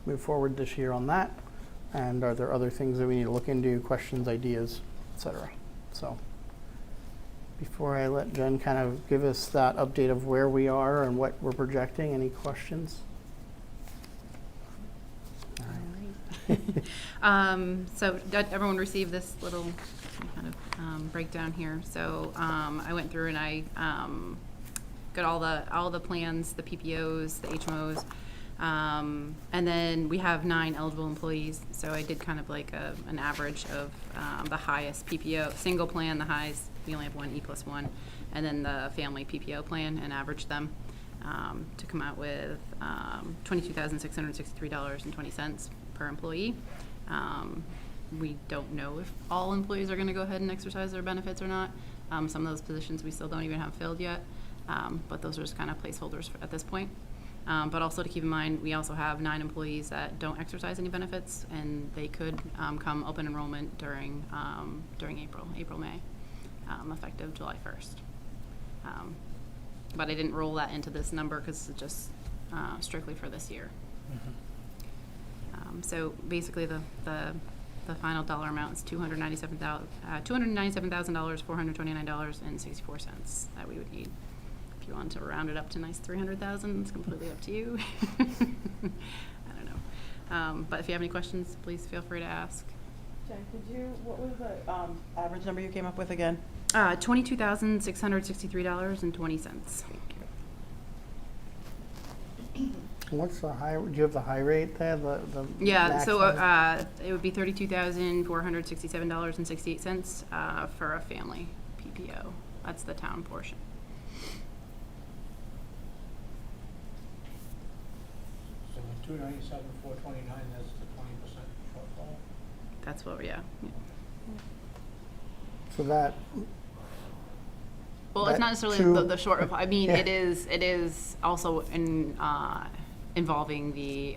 move forward this year on that? And are there other things that we need to look into, questions, ideas, et cetera? So before I let Jen kind of give us that update of where we are and what we're projecting, any questions? So did everyone receive this little kind of breakdown here? So I went through and I got all the plans, the PPOs, the HMOs, and then we have 9 eligible employees. So I did kind of like an average of the highest PPO single plan, the highest we only have one E+1, and then the family PPO plan and average them to come out with $22,663.20 per employee. We don't know if all employees are going to go ahead and exercise their benefits or not. Some of those positions we still don't even have filled yet, but those are just kind of placeholders at this point. But also to keep in mind, we also have 9 employees that don't exercise any benefits, and they could come open enrollment during April, May, effective July 1st. But I didn't roll that into this number because it's just strictly for this year. So basically, the final dollar amount is $297,429.64 that we would need. If you want to round it up to nice 300,000, it's completely up to you. I don't know. But if you have any questions, please feel free to ask. Jen, what was the average number you came up with again? $22,663.20. What's the high, do you have the high rate there, the Yeah, max so one? it would be $32,467.68 for a family PPO. That's the town portion. So the 297,429, that's the 20% shortfall? That's what, yeah. So that, Well, it's That not necessarily two- the short, I mean, Yeah. it is also involving the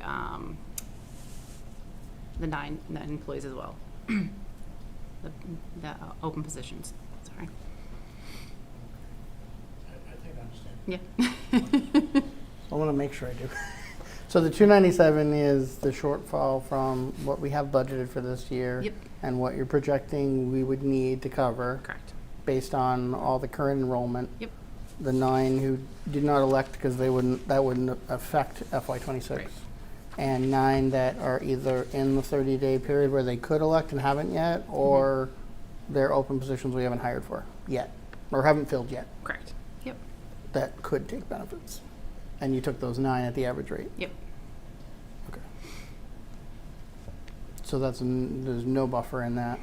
9 employees as well. The open positions, sorry. I think I understand. Yeah. I want to make sure I do. So the 297 is the shortfall from what we have budgeted for this year. Yep. And what you're projecting we would need to cover Correct. based on all the current enrollment. Yep. The 9 who did not elect because that wouldn't affect FY26. Right. And 9 that are either in the 30-day period where they could elect and haven't yet, or they're open positions we haven't hired for yet, or haven't filled yet, Correct. Yep. that could take benefits. And you took those 9 at the average rate. Yep. Okay. So there's no buffer in that.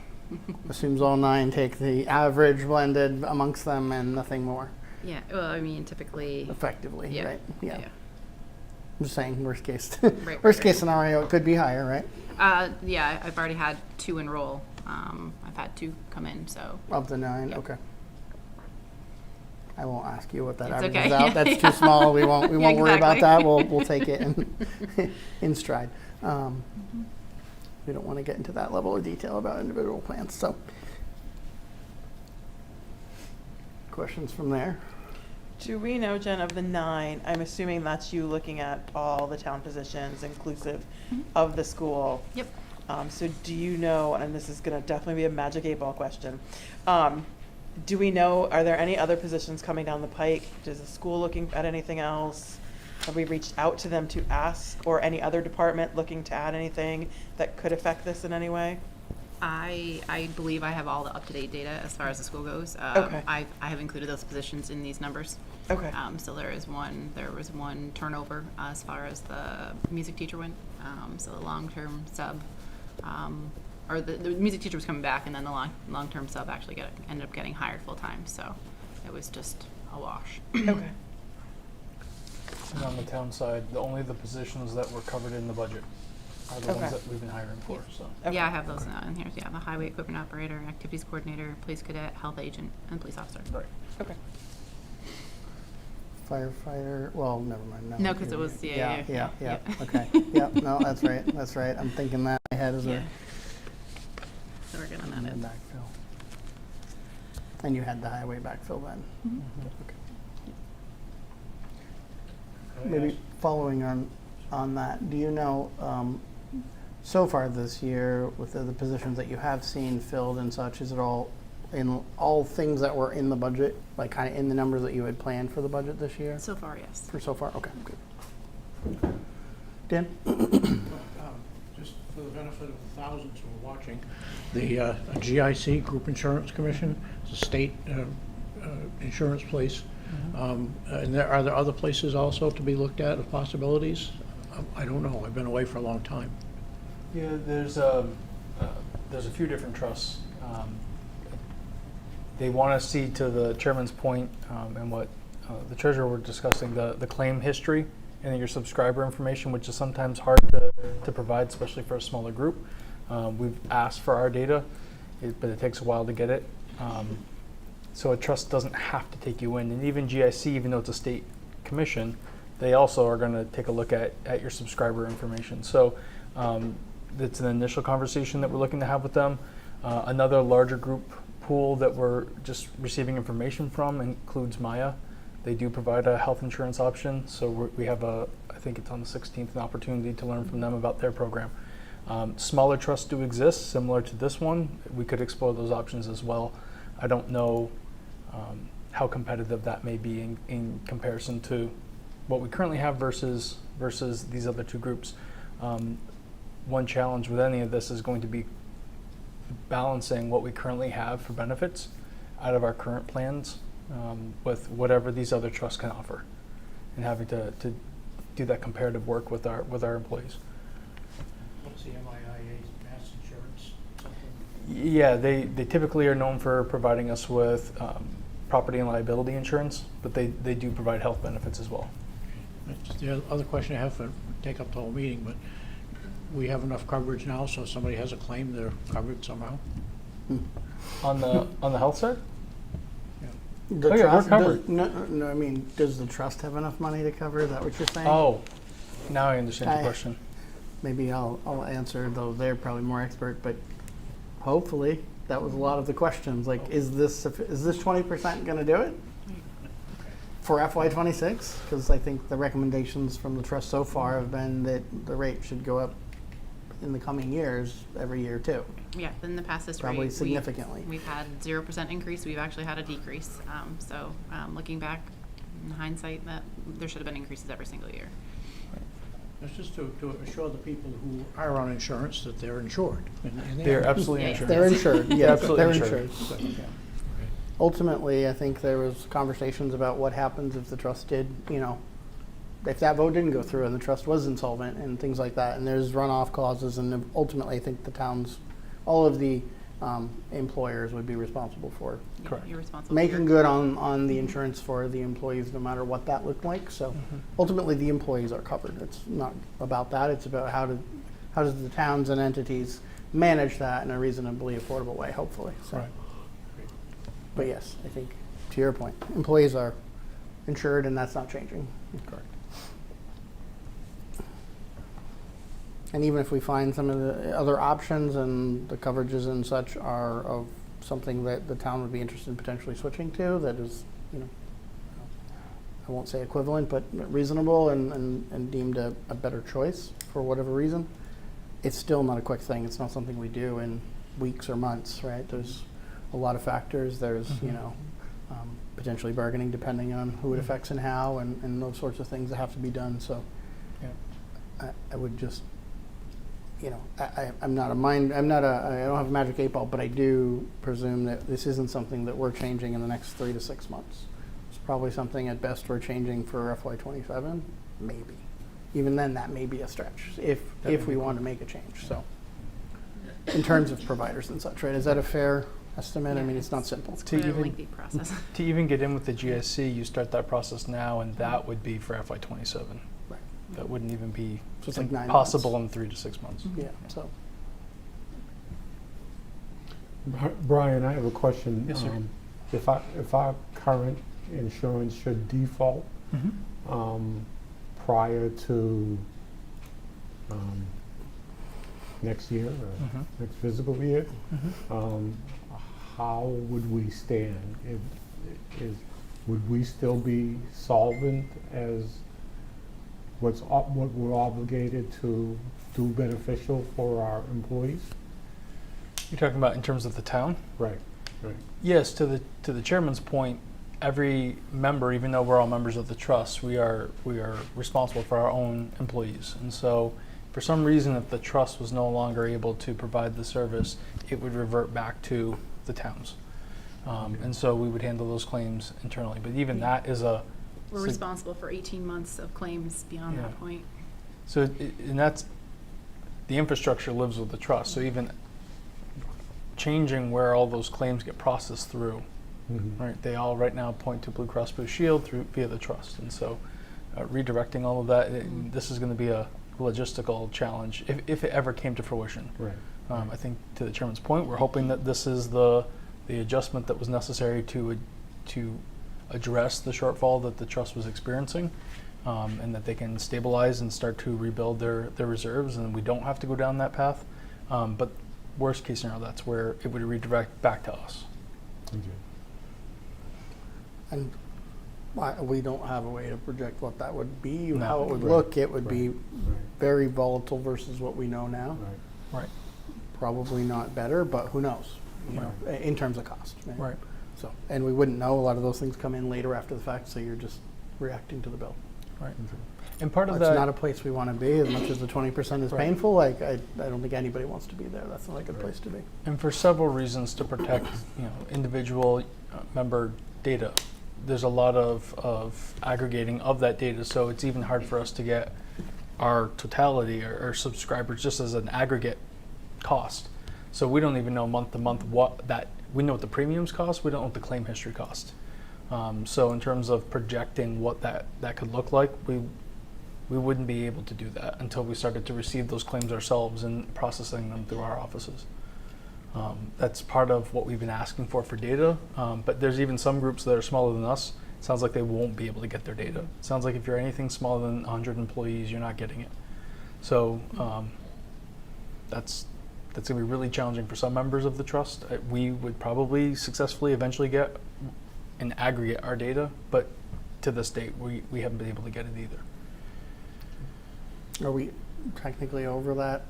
Assumes all 9 take the average blended amongst them and nothing more, Yeah. Well, I mean, typically. effectively, Yeah. right? Yeah. I'm just saying, worst case. Right, Worst right. case scenario, it could be higher, right? Yeah. I've already had 2 enroll. I've had 2 come in, so. Of the 9, Yep. okay. I won't ask you what that It's averages okay. out. That's too small. We won't Yeah, worry about exactly. that. We'll take it in stride. We don't want to get into that level of detail about individual plans. So, questions from there? Do we know, Jen, of the 9, I'm assuming that's you looking at all the town positions inclusive of the school. Yep. So do you know, and this is going to definitely be a magic 8-ball question, do we know, are there any other positions coming down the pike? Is the school looking at anything else? Have we reached out to them to ask, or any other department looking to add anything that could affect this in any way? I believe I have all the up-to-date data as far as the school goes. Okay. I have included those positions in these numbers. Okay. So there was one turnover as far as the music teacher went. So the long-term sub, or the music teacher was coming back, and then the long-term sub actually ended up getting hired full-time. So it was just a wash. Okay. And on the town side, only the positions that were covered in the budget are the Okay. ones that we've been hiring for, so. Okay. Yeah, I have those in here. Yeah, the highway equipment operator, activities coordinator, police cadet, health agent, and police officer. Right. Okay. Firefighter, well, never mind. No, 'cause it was- yeah. Okay, yeah, no, that's right. I'm thinking that in my head as Yeah. a So we're good on that end. backfill. And you had the highway backfill then? Okay. Could I Maybe ask- following on that, do you know, so far this year, with the positions that you have seen filled and such, is it all things that were in the budget, like kind of in the numbers that you had planned for the budget this year? So far, yes. For so far, okay, good. Dan? Just for the benefit of the thousands who are watching, the GIC, Group Insurance Commission, is a state insurance place. And are there other places also to be looked at of possibilities? I don't know. I've been away for a long time. Yeah, there's a few different trusts. I they want to see, to the chairman's point, and what the treasurer were discussing, the claim history and your subscriber information, which is sometimes hard to provide, especially for a smaller group. We've asked for our data, but it takes a while to get it. So a trust doesn't have to take you in. And even GIC, even though it's a state commission, they also are going to take a look at your subscriber information. So it's an initial conversation that we're looking to have with them. Another larger group pool that we're just receiving information from includes Maya. They do provide a health insurance option. So we have I think it's on the 16th, an opportunity to learn from them about their program. Smaller trusts do exist, similar to this one. We could explore those options as well. I don't know how competitive that may be in comparison to what we currently have versus these other two groups. One challenge with any of this is going to be balancing what we currently have for benefits out of our current plans with whatever these other trusts can offer, and having to do that comparative work with our employees. What's the MIIA's mass insurance, something? Yeah, they typically are known for providing us with property and liability insurance, but they do provide health benefits as well. That's the other question I have, for take up the whole meeting, but we have enough coverage now, so if somebody has a claim, they're covered somehow? On the health side? The Oh, yeah, we're trust covered. no, I mean, does the trust have enough money to cover? Is that what you're saying? Oh, now I understand the I- question. Maybe I'll answer, though they're probably more expert, but hopefully that was a lot of the questions. Like, is this 20% going to do it for FY26? Because I think the recommendations from the trust so far have been that the rate should go up in the coming years, every year too. Yeah, in the past history. Probably significantly. We've had 0% increase, we've actually had a decrease. Looking back in hindsight, that there should have been increases every single year. It's just to assure the people who are on insurance that they're insured. And they They're are. absolutely Yeah. insured. They're insured. Yeah, Absolutely they're insured. insured. Ultimately, I think there was conversations about what happens if the trust did, if that vote didn't go through and the trust was insolvent and things like that. And there's runoff clauses, and ultimately, I think the towns, all of the employers would be responsible for Yeah, Correct. You're responsible. making good on the insurance for the employees, no matter what that looked like. So ultimately, the employees are covered. It's not about that. It's about how does the towns and entities manage that in a reasonably affordable way, hopefully. So. Right. But yes, I think to your point, employees are insured, and that's not changing. Correct. And even if we find some of the other options and the coverages and such are of something that the town would be interested in potentially switching to, that is, I won't say equivalent, but reasonable and deemed a better choice for whatever reason, it's still not a quick thing. It's not something we do in weeks or months, right? There's a lot of factors. There's, potentially bargaining depending on who it affects and how, and those sorts of things that have to be done. So I would just, I don't have a magic 8 ball, but I do presume that this isn't something that we're changing in the next 3 to 6 months. It's probably something at best we're changing for FY27, maybe. Even then, that may be a stretch if we want to make a change. So, in terms of providers and such, right? Is that a fair estimate? I mean, it's not simple. It's quite a lengthy process. To even get in with the GSC, you start that process now, and that would be for FY27. Right. That wouldn't even be So it's like 9 possible months. in 3 to 6 months. Yeah. So. Brian, I have a question. Yes, sir. If our current insurance should default prior to next year or next fiscal year, how would we stand? Would we still be solvent as what we're obligated to do beneficial for our employees? You're talking about in terms of the town? Right. Yes, to the chairman's point, every member, even though we're all members of the trust, we are responsible for our own employees. And so for some reason, if the trust was no longer able to provide the service, it would revert back to the towns. And so we would handle those claims internally. But even that is We're responsible for 18 months of claims beyond Yeah. that point. So, and that's, the infrastructure lives with the trust. So even changing where all those claims get processed through right? They all right now point to Blue Cross Blue Shield via the trust, and so redirecting all of that, this is going to be a logistical challenge if it ever came to fruition. Right. I think to the chairman's point, we're hoping that this is the adjustment that was necessary to address the shortfall that the trust was experiencing, and that they can stabilize and start to rebuild their reserves, and we don't have to go down that path. But worst case scenario, that's where it would redirect back to us. Okay. And we don't have a way to project what that would be, No. how it would Right. look. It would be Right. very volatile versus what we know now. Right. Right. Probably not better, but who knows, in terms of cost. Right. So, and we wouldn't know. A lot of those things come in later after the fact, so you're just reacting to the bill. Right. And part of It's that, not a place we want to be. As much as the 20% is Right. painful, like I don't think anybody wants to be there. That's not a good place to be. and for several reasons to protect, individual member data. There's a lot of aggregating of that data, so it's even hard for us to get our totality or subscribers just as an aggregate cost. So we don't even know month to month we know what the premiums cost, we don't know what the claim history cost. So in terms of projecting what that could look like, we wouldn't be able to do that until we started to receive those claims ourselves and processing them through our offices. That's part of what we've been asking for data, but there's even some groups that are smaller than us. It sounds like they won't be able to get their data. It sounds like if you're anything smaller than 100 employees, you're not getting it. So that's going to be really challenging for some members of the trust. We would probably successfully eventually get and aggregate our data, but to this date, we haven't been able to get it either. Are we technically over that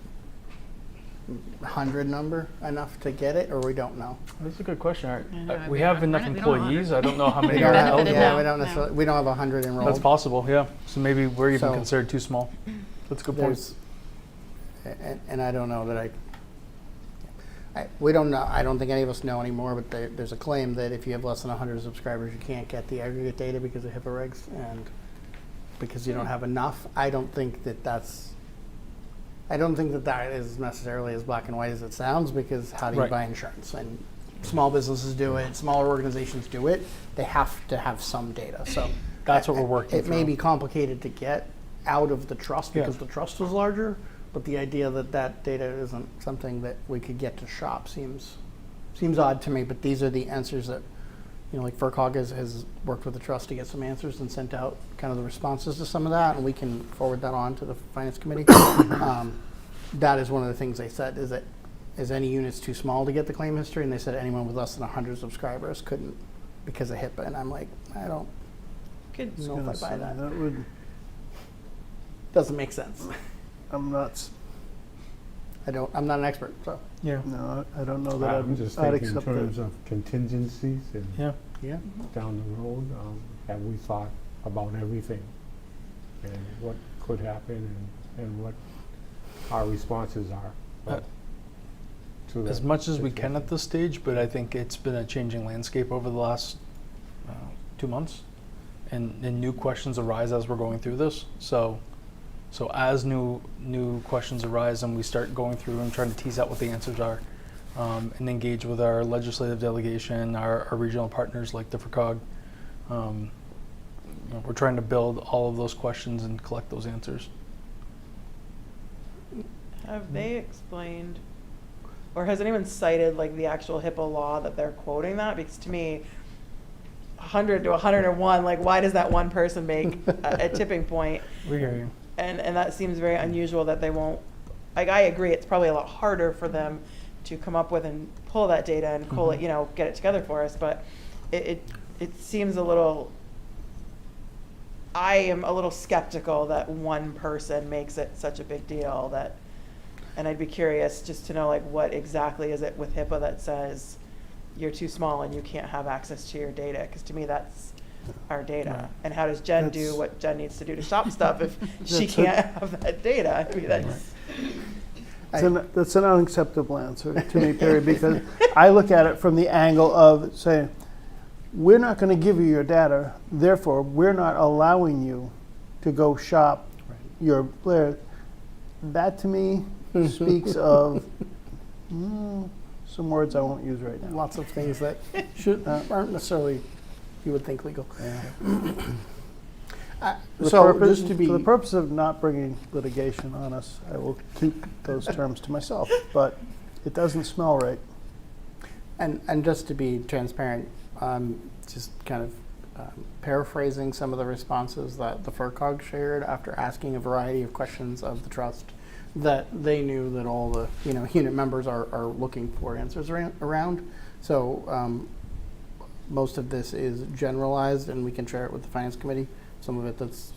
100 number enough to get it, or we don't know? That's a good question. I know, We we have don't- enough we don't have employees. I don't know how many We are don't have eligible. enough. we don't No. necessarily. We don't have 100 enrolled. That's possible, yeah. So maybe we're even So- considered too small. That's a good point. There's, and I don't know that we don't know. I don't think any of us know anymore. But there's a claim that if you have less than 100 subscribers, you can't get the aggregate data because of HIPAA regs and because you don't have enough. I don't think that is necessarily as black and white as it sounds, because how do you Right. buy insurance? And small businesses do it, smaller organizations do it. They have to have some data. So That's what we're working It may through. be complicated to get out of the trust Yeah. because the trust is larger, but the idea that data isn't something that we could get to shop seems odd to me. But these are the answers that, like FERCog has worked with the trust to get some answers and sent out kind of the responses to some of that, and we can forward that on to the finance committee. That is one of the things they said, is any units too small to get the claim history? And they said anyone with less than 100 subscribers couldn't because of HIPAA. And I'm like, I don't Good. know if I buy that. That would, Doesn't make sense. I'm not, I'm not an expert, so. Yeah. no, I don't know that I'm just I'd thinking in accept terms that. of contingencies and Yeah. Yeah. down the road, have we thought about everything? And what could happen and what our responses are to As that much as we can situation. at this stage, but I think it's been a changing landscape over the last 2 months, and new questions arise as we're going through this. So as new questions arise and we start going through and trying to tease out what the answers are, and engage with our legislative delegation, our regional partners like the FERCog, we're trying to build all of those questions and collect those answers. Have they explained, or has anyone cited like the actual HIPAA law that they're quoting that? Because to me, 100 to 101, like why does that one person make a tipping point? We hear you. And that seems very unusual that they won't, like I agree, it's probably a lot harder for them to come up with and pull that data and pull it, get it together for us, but it seems a little, I am a little skeptical that one person makes it such a big deal that, and I'd be curious just to know like what exactly is it with HIPAA that says you're too small and you can't have access to your data, because to me that's our data. Right. And how does Jen do That's- what Jen needs to do to shop stuff if she That's can't have that data? I mean, that's, That's an unacceptable answer to me, Perry, because I look at it from the angle of saying, we're not going to give you your data, therefore we're not allowing you to go shop your player. That to me speaks of Some words I won't use right now. Lots of things that aren't necessarily, you would think, legal. So just to be, For the purpose of not bringing litigation on us, I will keep those terms to myself, but it doesn't smell right. and just to be transparent, just kind of paraphrasing some of the responses that the FERCog shared after asking a variety of questions of the trust, that they knew that all the unit members are looking for answers around. So most of this is generalized, and we can share it with the finance committee. Some of it that's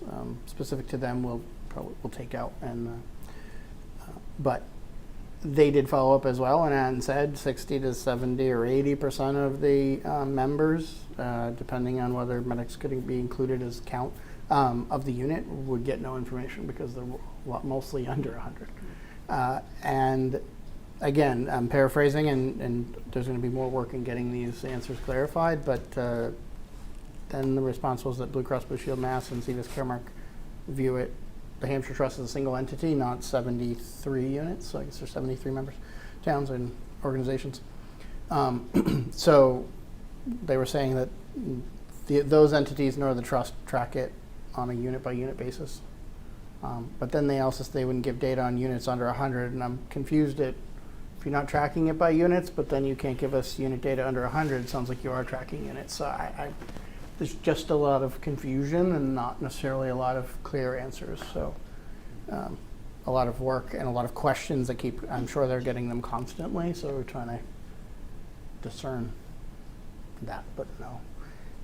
specific to them we'll take out, and but they did follow up as well and said 60 to 70 or 80% of the members, depending on whether medics could be included as count of the unit, would get no information because they're mostly under 100. And again, I'm paraphrasing, and there's going to be more work in getting these answers clarified, but then the response was that Blue Cross Blue Shield Mass and Cedars Caremark view it, the Hampshire Trust, as a single entity, not 73 units. So I guess there's 73 members, towns and organizations. So they were saying that those entities nor the trust track it on a unit by unit basis. But then they also said they wouldn't give data on units under 100, and I'm confused at if you're not tracking it by units, but then you can't give us unit data under 100. It sounds like you are tracking units. So there's just a lot of confusion and not necessarily a lot of clear answers. So a lot of work and a lot of questions that I'm sure they're getting them constantly. So we're trying to discern that, but no,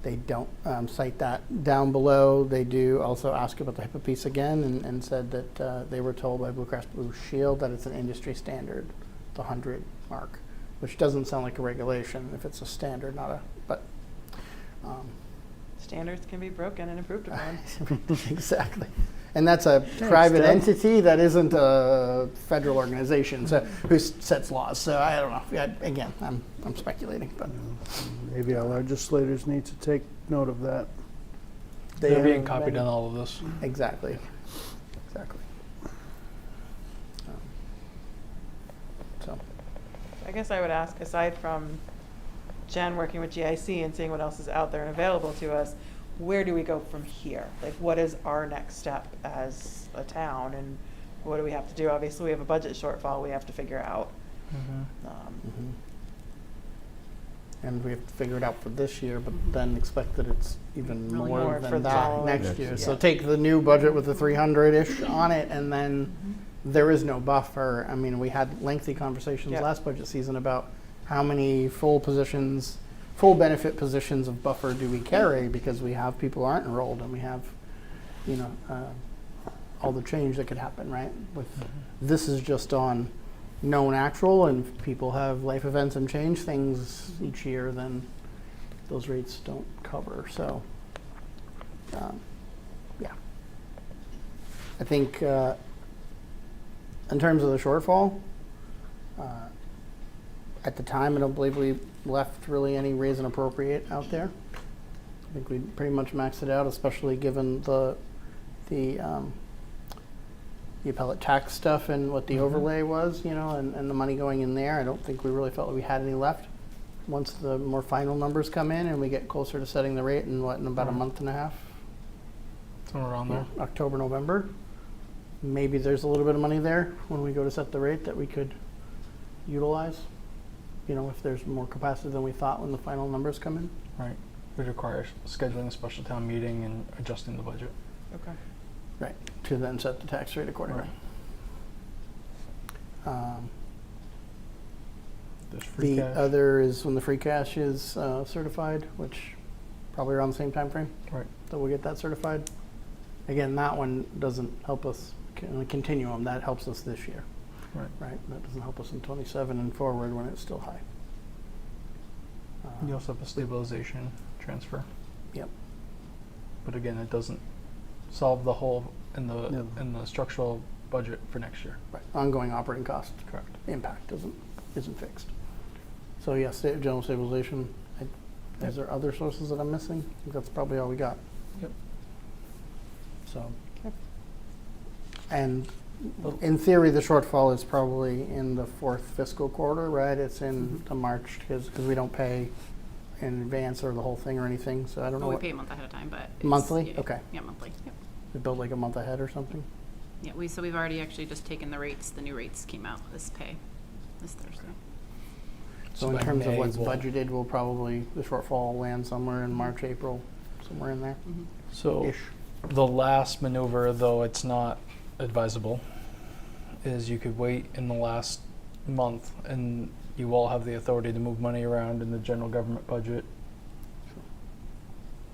they don't cite that down below. They do also ask about the HIPAA piece again, and said that they were told by Blue Cross Blue Shield that it's an industry standard, the 100 mark, which doesn't sound like a regulation if it's a standard, not a, but. Standards can be broken and improved upon. Exactly. And that's a private entity that isn't a federal organization, so who sets laws. So I don't know. Again, I'm speculating, but Maybe our legislators need to take note of that. They're being copied on all of this. Exactly. So I guess I would ask, aside from Jen working with GIC and seeing what else is out there and available to us, where do we go from here? Like, what is our next step as a town, and what do we have to do? Obviously, we have a budget shortfall we have to figure out. and we have to figure it out for this year, but then expect that it's even Really more more for than the that following next Next year. year. So Yeah. take the new budget with the 300-ish on it, and then there is no buffer. I mean, we had lengthy conversations Yeah. last budget season about how many full benefit positions of buffer do we carry, because we have people who aren't enrolled, and we have, all the change that could happen, right? This is just on known actual, and if people have life events and change things each year, then those rates don't cover. So, yeah. I think in terms of the shortfall, at the time, I don't believe we left really any raise and appropriate out there. I think we pretty much maxed it out, especially given the appellate tax stuff and what the overlay was, and the money going in there. I don't think we really felt like we had any left. Once the more final numbers come in and we get closer to setting the rate in about a month and a half, Somewhere around there. October, November, maybe there's a little bit of money there when we go to set the rate that we could utilize, if there's more capacity than we thought when the final numbers come in. Right. Would require scheduling a special town meeting and adjusting the budget. Okay. Right, to then set the tax rate accordingly. There's free The cash. other is when the free cash is certified, which probably around the same time frame Right. that we'll get that certified. Again, that one doesn't help us in the continuum. That helps us this year. Right. That doesn't help us in 27 and forward when it's still high. You also have a stabilization transfer. Yep. But again, it doesn't solve the hole in the No. in the structural budget for next year. Right. Ongoing operating cost Correct. impact isn't fixed. So yes, general stabilization. Is there other sources that I'm missing? I think that's probably all we got. Yep. So, Okay. and in theory, the shortfall is probably in the fourth fiscal quarter, right? It's in the March, because we don't pay in advance or the whole thing or anything, so I don't know Well, we what. pay a month ahead of time, but. it's- Monthly? yeah, Okay. Yeah, monthly, yep. We build like a month ahead or something? Yeah, so we've already actually just taken the rates, the new rates came out this Thursday. So in by terms of May, what's we'll- budgeted, we'll probably, the shortfall will land somewhere in March, April, somewhere in there. So Ish. the last maneuver, though it's not advisable, is you could wait in the last month and you all have the authority to move money around in the general government budget.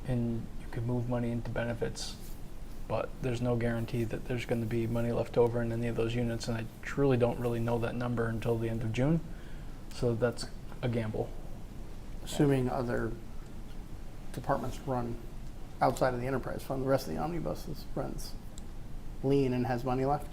And you could move money into benefits, but there's no guarantee that there's going to be money left over in any of those units, and I truly don't really know that number until the end of June. So that's a gamble. Assuming other departments run outside of the enterprise fund, the rest of the omnibuses runs lean and has money left.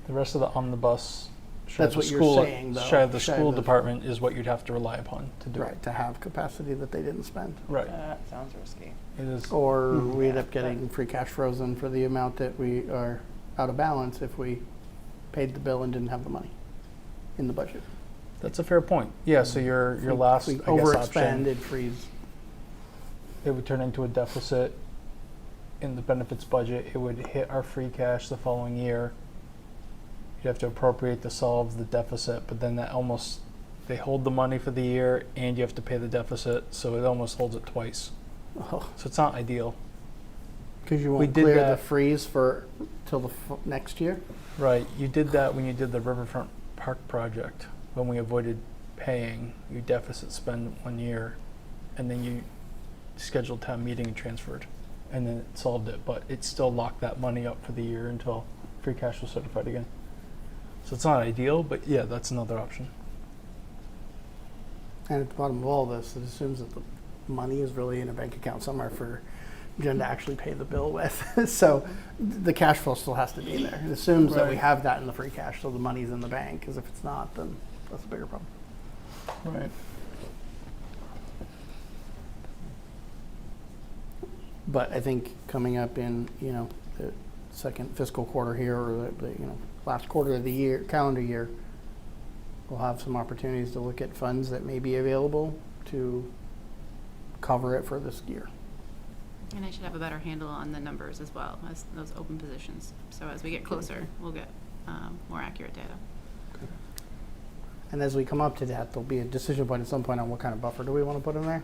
The rest of the omnibus, shy That's of what the you're school, saying, though, shy of the shy of school the- department is what you'd have to rely upon to do it. Right, to have capacity that they didn't spend. Right. That sounds risky. It is. Or we end Yeah, up getting free cash frozen for the amount that we are out of balance if we paid the bill and didn't have the money in the budget. That's a fair point. Yeah, so your last, I If guess, we overexpend, option, it frees. it would turn into a deficit in the benefits budget. It would hit our free cash the following year. You'd have to appropriate to solve the deficit, but then that almost, they hold the money for the year and you have to pay the deficit, so it almost holds it twice. Oh, So it's not ideal. because you We won't did clear the that- freeze for till the next year? Right, you did that when you did the Riverfront Park project, when we avoided paying, you deficit spend 1 year, and then you scheduled town meeting and transferred, and then it solved it, but it still locked that money up for the year until free cash was certified again. So it's not ideal, but yeah, that's another option. And at the bottom of all this, it assumes that the money is really in a bank account somewhere for Jen to actually pay the bill with. So the cash flow still has to be there. It assumes that we Right. have that in the free cash, so the money's in the bank, because if it's not, then that's a bigger problem. Right. But I think coming up in, the second fiscal quarter here, or the last quarter of the year, calendar year, we'll have some opportunities to look at funds that may be available to cover it for this year. And I should have a better handle on the numbers as well as those open positions. So as we get closer, we'll get more accurate data. And as we come up to that, there'll be a decision point at some point on what kind of buffer do we want to put in there?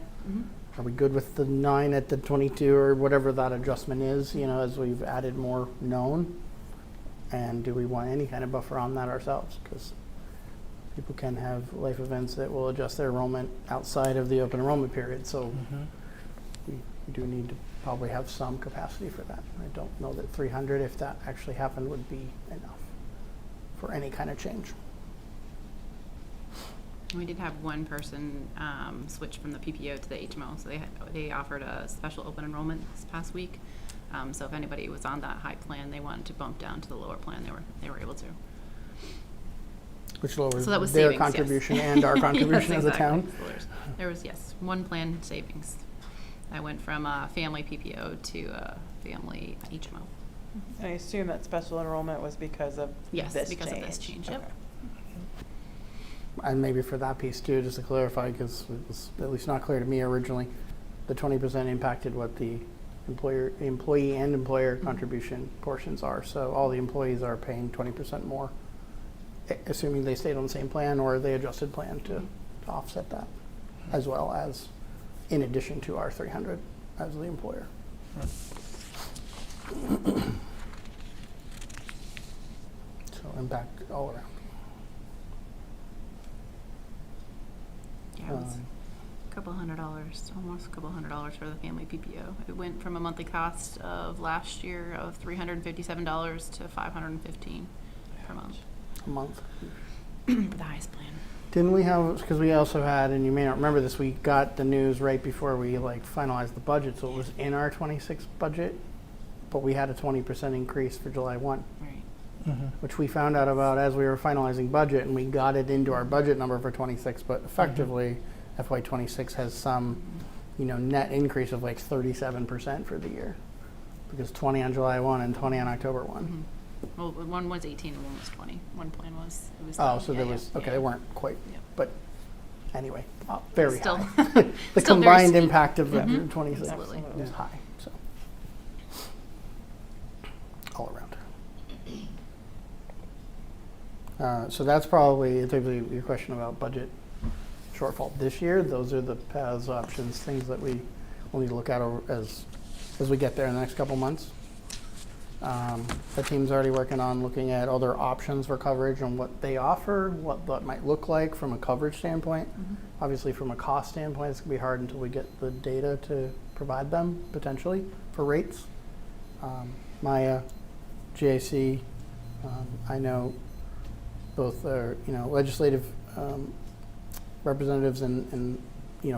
Are we good with the 9 at the 22 or whatever that adjustment is, as we've added more known? And do we want any kind of buffer on that ourselves? Because people can have life events that will adjust their enrollment outside of the open enrollment period. So we do need to probably have some capacity for that. I don't know that 300, if that actually happened, would be enough for any kind of change. We did have one person switch from the PPO to the HMO, so they offered a special open enrollment this past week. So if anybody was on that high plan, they wanted to bump down to the lower plan, they were able to. Which lowers So that was their savings, yes. contribution and our contribution Yes, as a exactly. town. So there was, yes, one plan savings. I went from a family PPO to a family HMO. I assume that special enrollment was because of Yes, this because change. of this change, yep. Okay. And maybe for that piece too, just to clarify, because it was at least not clear to me originally, the 20% impacted what the employee and employer contribution portions are. So all the employees are paying 20% more, assuming they stayed on the same plan or they adjusted plan to offset that, as well as in addition to our 300 as the employer. So impact all around. Yeah, it was a couple $100, almost a couple $100 for the family PPO. It went from a monthly cost of last year of $357 to $515 per month A month. for the highest plan. Didn't we have, because we also had, and you may not remember this, we got the news right before we finalized the budget, so it was in our 26 budget, but we had a 20% increase for July 1, Right. which we found out about as we were finalizing budget, and we got it into our budget number for 26, but effectively FY26 has some, net increase of 37% for the year, because 20 on July 1 and 20 on October 1. Well, one was 18 and one was 20. One plan was, it was. Oh, so yeah, there yeah, was, okay, yeah. they weren't quite, Yeah. but anyway, very Still- high. The still very combined steep. impact of the Mhm. 26 Absolutely. was high, so. All around. So that's probably, typically your question about budget shortfall this year. Those are the paths, options, things that we will need to look at as we get there in the next couple months. The team's already working on looking at other options for coverage and what they offer, what that might look like from a coverage standpoint. Obviously, from a cost standpoint, it's gonna be hard until we get the data to provide them potentially for rates. Maya, GAC, I know both are, legislative representatives and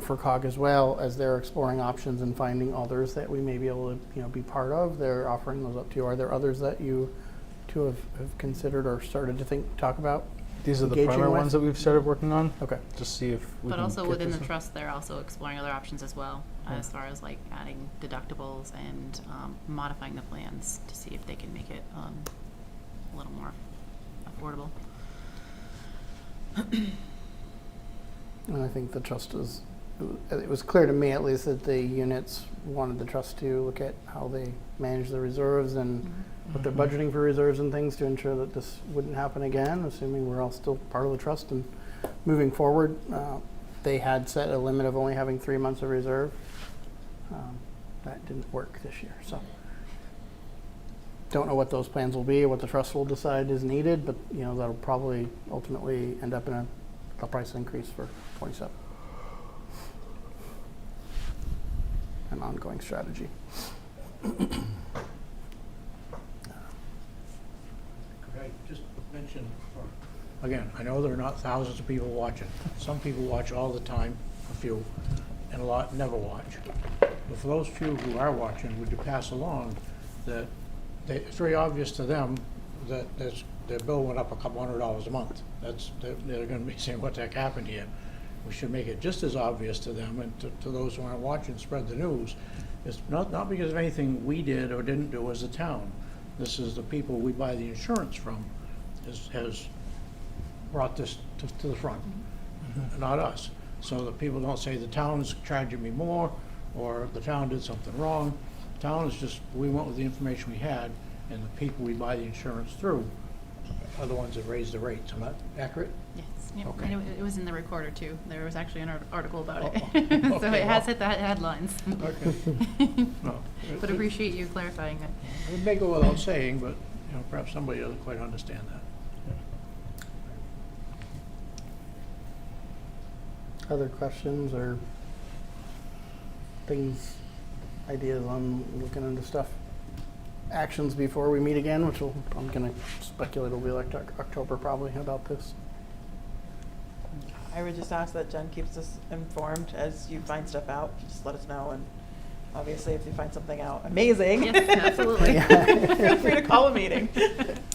for COG as well, as they're exploring options and finding others that we may be able to, be part of. They're offering those up to you. Are there others that you two have considered or started to talk about? These are the Engaging primary with? ones that we've started working on. Okay. Just see if we But can also get within this the in. trust, they're also exploring other options as well, as far as like adding deductibles and modifying the plans to see if they can make it a little more affordable. And I think the trust it was clear to me at least that the units wanted the trust to look at how they manage the reserves and what they're budgeting for reserves and things to ensure that this wouldn't happen again, assuming we're all still part of the trust and moving forward. They had set a limit of only having 3 months of reserve. That didn't work this year, so. Don't know what those plans will be or what the trust will decide is needed, but that'll probably ultimately end up in a price increase for 27. An ongoing strategy. Could I just mention, again, I know there are not thousands of people watching. Some people watch all the time, a few, and a lot never watch. But for those few who are watching, would you pass along that it's very obvious to them that their bill went up a couple $100 a month. They're going to be saying, what the heck happened here? We should make it just as obvious to them and to those who aren't watching, spread the news. It's not because of anything we did or didn't do as a town. This is the people we buy the insurance from has brought this to the front, not us. So that people don't say the town's charging me more or the town did something wrong. The town is just, we went with the information we had, and the people we buy the insurance through are the ones that raise the rates. Am I accurate? Yes, yep. Okay. And it was in the recorder too. There was actually an article about Oh, it. So okay, it has well. hit the headlines. Okay. No, But appreciate you clarifying that. it may go without saying, but perhaps somebody doesn't quite understand that. Other questions or things, ideas on looking into stuff? Actions before we meet again, which I'm going to speculate will be like October probably about this. I would just ask that Jen keeps us informed as you find stuff out. Just let us know, and obviously if you find something out amazing. Yes, absolutely. Feel free to call a meeting.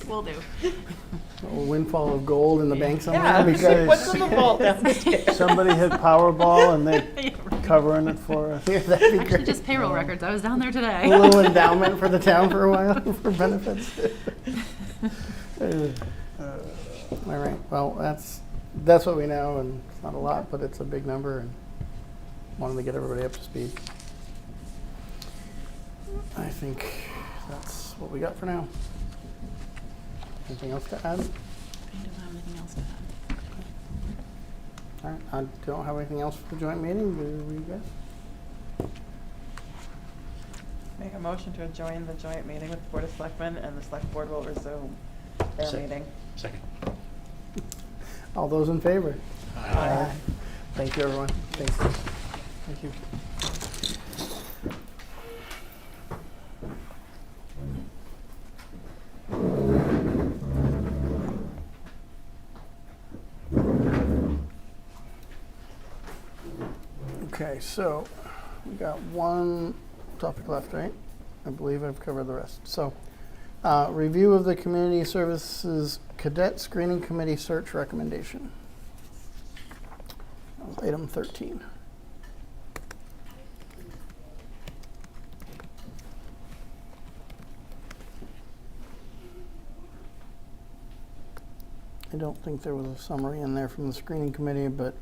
Will do. A windfall of gold in the bank somewhere. Yeah, because what's in the vault downstairs? Somebody hit Powerball and they're covering it for us. Yeah, that'd be Actually, great. just payroll records. I was down there today. A little endowment for the town for a while for benefits. All right. Well, that's what we know, and it's not a lot, but it's a big number, and wanted to get everybody up to speed. I think that's what we got for now. Anything else to add? I don't have anything else to add. All right. I don't have anything else for the joint meeting. Do you guys? Make a motion to join the joint meeting with the Board of Selectmen, and the Select Board will resume their meeting. Second. All those in favor? Aye. Thank you, everyone. Thanks. Thank you. Okay, so we got one topic left, right? I believe I've covered the rest. So, review of the Community Services Cadet Screening Committee search recommendation. That was item 13. I don't think there was a summary in there from the screening committee, but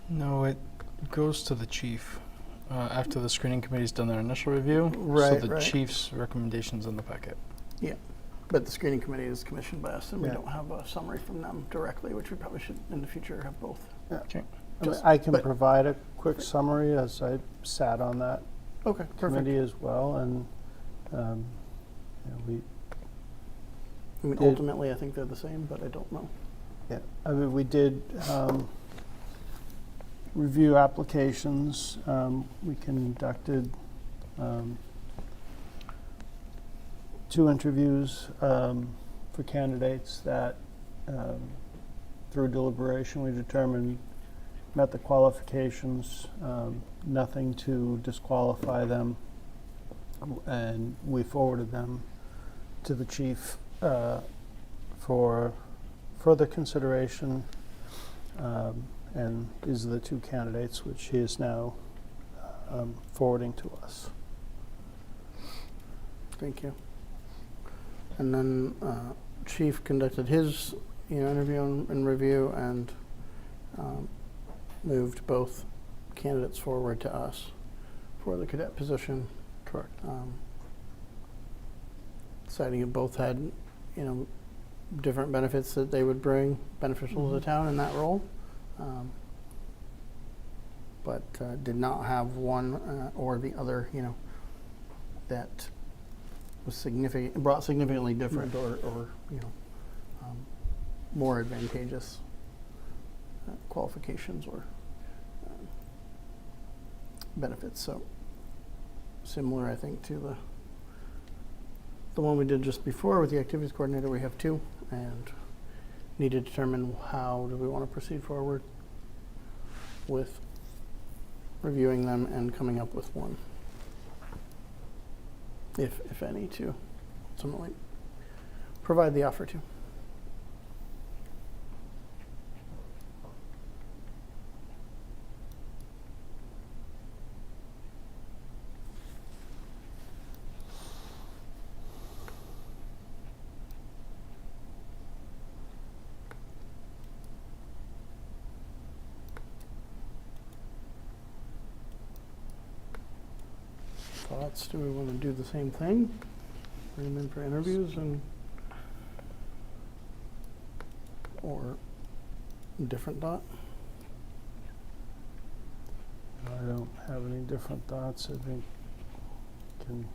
No, it goes to the chief after the screening committee's done their initial review. So Right, the right. chief's recommendations in the packet. but the screening committee is commissioned by us, and we Yeah. don't have a summary from them directly, which we probably should in the future have both. I mean, Just- I can but- provide a quick summary, as I sat on that Okay, perfect. committee as well, and we I mean, did- ultimately, I think they're the same, but I don't know. I mean, we did review applications. We conducted 2 interviews for candidates that, through deliberation, we determined met the qualifications, nothing to disqualify them, and we forwarded them to the chief for further consideration, and these are the 2 candidates which he is now forwarding to us. Thank you. And then Chief conducted his interview and review and moved both candidates forward to us for the cadet position. Correct. Citing that both had, different benefits that they would bring beneficial to the town in that role. But did not have one or the other, that was brought significantly different or more advantageous qualifications or benefits. So similar, I think, to the one we did just before with the activities coordinator. We have 2 and need to determine how do we want to proceed forward with reviewing them and coming up with one, if any, to ultimately provide the offer to. Thoughts? Do we want to do the same thing? Bring them in for interviews or a different thought? I don't have any different thoughts. I think can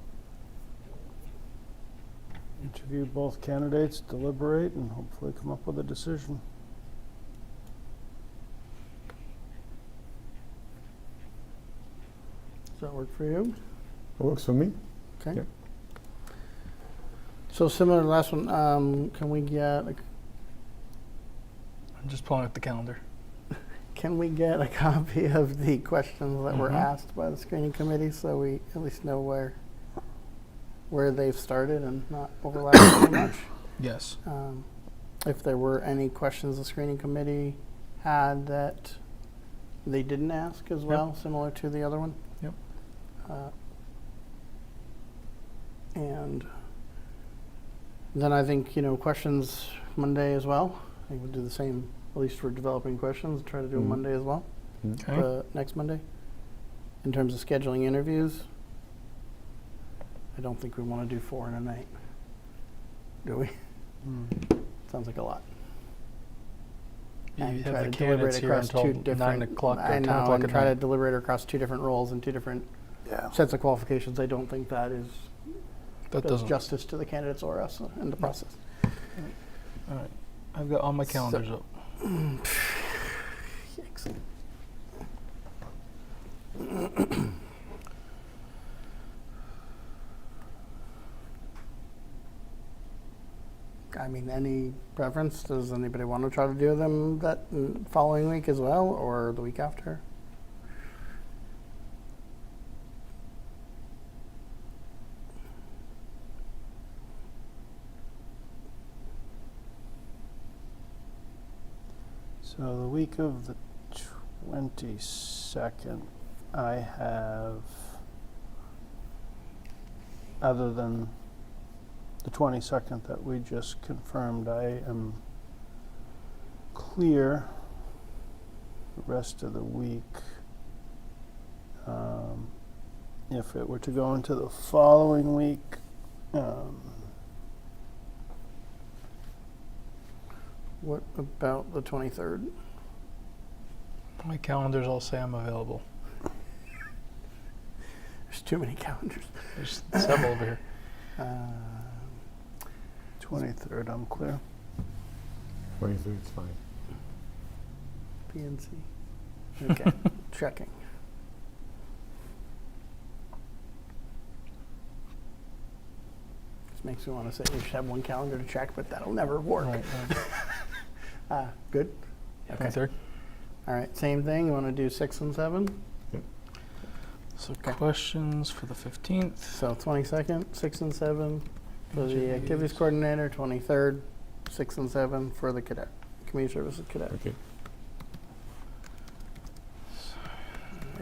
interview both candidates, deliberate, and hopefully come up with a decision. Does that work for you? Works for me. Okay. Yep. So similar to the last one, can we get I'm just pulling up the calendar. a copy of the questions that were Mhm. asked by the screening committee so we at least know where they've started and not overlap too much? Yes. If there were any questions the screening committee had that they didn't ask as well, similar to the other one? Yep. And then I think, questions Monday as well. I think we'll do the same, at least for developing questions, try to do them Mhm. Monday as well, Okay. next Monday. In terms of scheduling interviews, I don't think we want to do 4 in a night, do we? Sounds like a lot. You And have try the to candidates deliberate here across until 2 9 different. o'clock or I 10 know, o'clock and at try to night. deliberate across 2 different roles and 2 different sets of qualifications. I don't think that That does doesn't. justice to the candidates or us in the process. All right. I've got all my So- calendars up. Yikes. I mean, any preference? Does anybody want to try to do them that following week as well, or the week after? So the week of the 22nd, I have, other than the 22nd that we just confirmed. I am clear the rest of the week. If it were to go into the following week, What about the 23rd? My calendars all say I'm available. There's too many calendars. There's several over here. 23rd, I'm clear. 23rd's fine. PNC. Okay, checking. This makes me want to say we should have one calendar to check, but that'll never work. Right, Good? Okay. 23rd. All right, same thing. You want to do 6 and 7? So Okay. questions for the 15th. So 22nd, 6 and 7 for the Interviews. activities coordinator, 23rd, 6 and 7 for the cadet, community services cadet. Okay.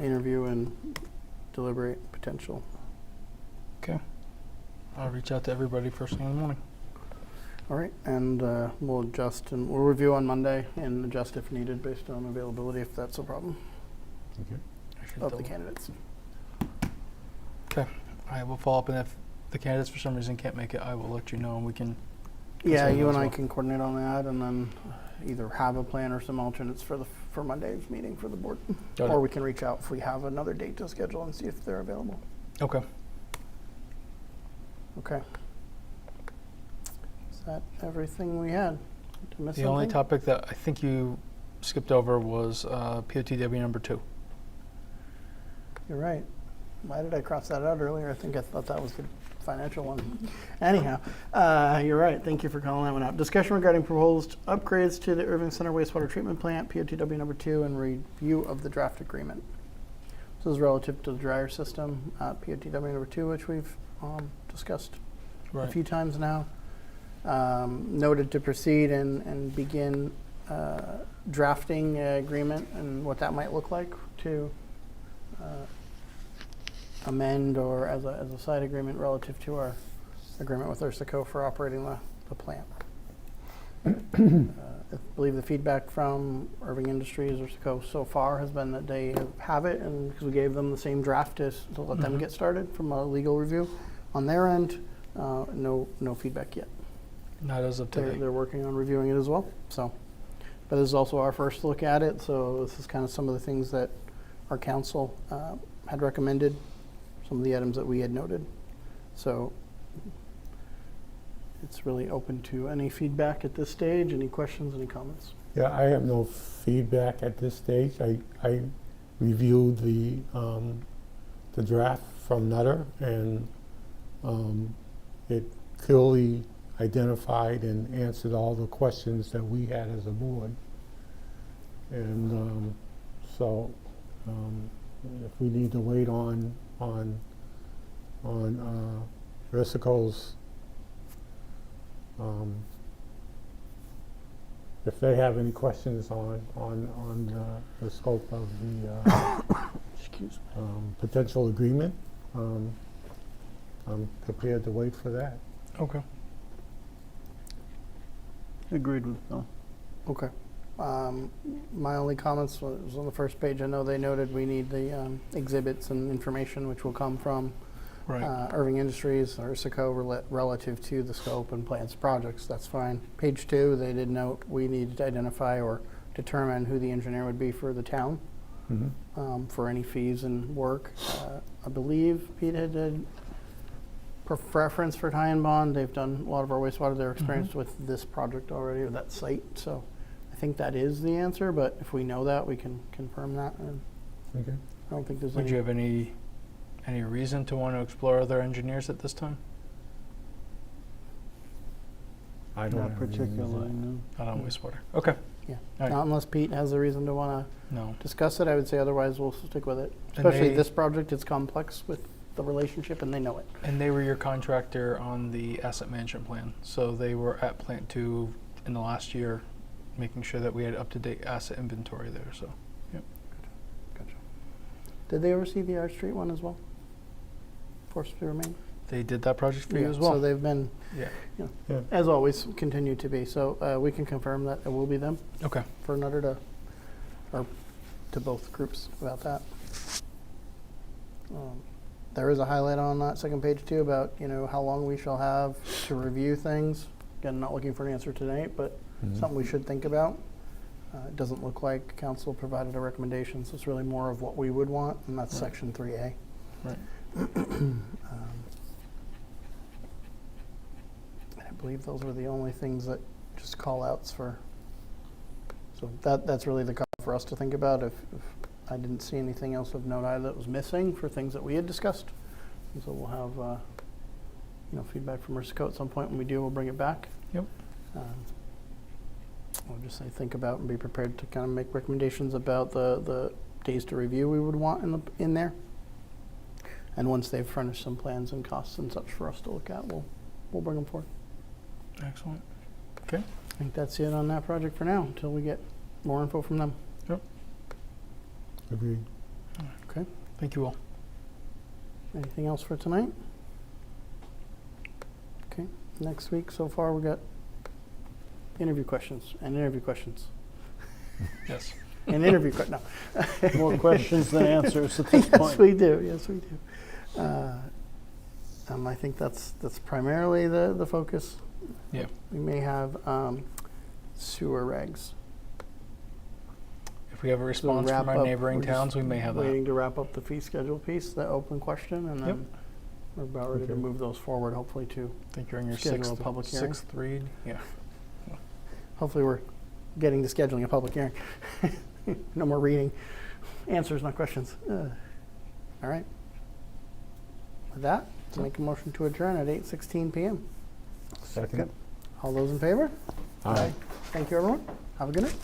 Interview and deliberate potential. Okay. I'll reach out to everybody first thing in the morning. All right, and we'll adjust and we'll review on Monday and adjust if needed based on availability if that's a problem Okay. I should of the double- candidates. Okay. I will follow up, and if the candidates for some reason can't make it, I will let you know, and we can. Yeah, consider you that and as I well. can coordinate on that and then either have a plan or some alternates for Monday's meeting for the board. Got Or it. we can reach out if we have another date to schedule and see if they're available. Okay. Okay. Is that everything we had? Did I miss The only something? topic that I think you skipped over was POTW number 2. You're right. Why did I cross that out earlier? I thought that was the financial one. Anyhow, you're right. Thank you for calling that one out. Discussion regarding proposed upgrades to the Erving Center wastewater treatment plant, POTW number 2, and review of the draft agreement. This is relative to the dryer system, POTW number 2, which we've discussed a few times now. Noted to proceed and begin drafting agreement and what that might look like to amend or as a side agreement relative to our agreement with Ursico for operating the plant. I believe the feedback from Erving Industries, Ursico, so far has been that they have it, and because we gave them the same draft to let them get started from a legal review. On their end, no feedback yet. Not as of today. They're working on reviewing it as well. So, but this is also our first look at it. So this is kind of some of the things that our council had recommended, some of the items that we had noted. So it's really open to any feedback at this stage. Any questions? Any comments? Yeah, I have no feedback at this stage. I reviewed the draft from Nutter, and it clearly identified and answered all the questions that we had as a board. And so if we need to wait on Ursico's, if they have any questions on the scope of the Excuse me. potential agreement, I'm prepared to wait for that. Okay. Agreed with Bill. Okay. My only comments was on the first page. I know they noted we need the exhibits and information, which will come from Right. Erving Industries, Ursico, relative to the scope and plans projects. That's fine. Page 2, they did note we needed to identify or determine who the engineer would be for the town for any fees and work. I believe Pete had preference for tie and bond. They've done a lot of our wastewater. They're experienced with this project already, or that site. So I think that is the answer, but if we know that, we can confirm that. And Okay. I don't think there's Would any. you have any reason to want to explore other engineers at this time? I don't Not have any particularly, reason. no. Not on wastewater. Okay. Yeah. All right. Not unless Pete has a reason to want No. to discuss it, I would say. Otherwise, we'll stick with it. And Especially they- this project, it's complex with the relationship, and they know it. And they were your contractor on the asset management plan. So they were at Plant 2 in the last year, making sure that we had up-to-date asset inventory there. So, yep. Gotcha. Did they oversee the Art Street one as well? Forest to remain? they did that project for you Yeah, as well. So they've been, Yeah. Yeah. as always, continue to be. So we can confirm that it will be them Okay. for Nutter to, or to both groups about that. There is a highlight on that second page too about, how long we shall have to review things. Again, not looking for an answer tonight, but something we should think about. It doesn't look like council provided a recommendation, so it's really more of what we would want, and that's section 3A. Right. I believe those were the only things that just call outs for. So that's really the call for us to think about. If I didn't see anything else of note either that was missing for things that we had discussed. And so we'll have feedback from Risco at some point. When we do, we'll bring it back. Yep. I'll just say think about and be prepared to kind of make recommendations about the days to review we would want in there. And once they've furnished some plans and costs and such for us to look at, we'll bring them forward. Excellent. Okay. I think that's it on that project for now until we get more info from them. Agreed. Okay. Thank you all. Anything else for tonight? Okay. Next week so far we got interview questions and interview questions Yes. and interview no. More questions than answers at this Yes, point. we do. Yes, we do. I think that's primarily the focus. Yeah. We may have sewer regs. If we have a response wrap from our up, neighboring we're just towns, we may have that. Waiting to wrap up the fee schedule piece, the open question, and then Yep. we're about ready to Okay. move those forward. Hopefully, to I think you're in your Schedule a sixth, public hearing. sixth read. Yeah. hopefully we're getting to scheduling a public hearing. No more reading answers, not questions. All right. With that, make a motion to adjourn at 8:16 p.m. Second. All those in favor? Aye. Thank you, everyone. Have a good night.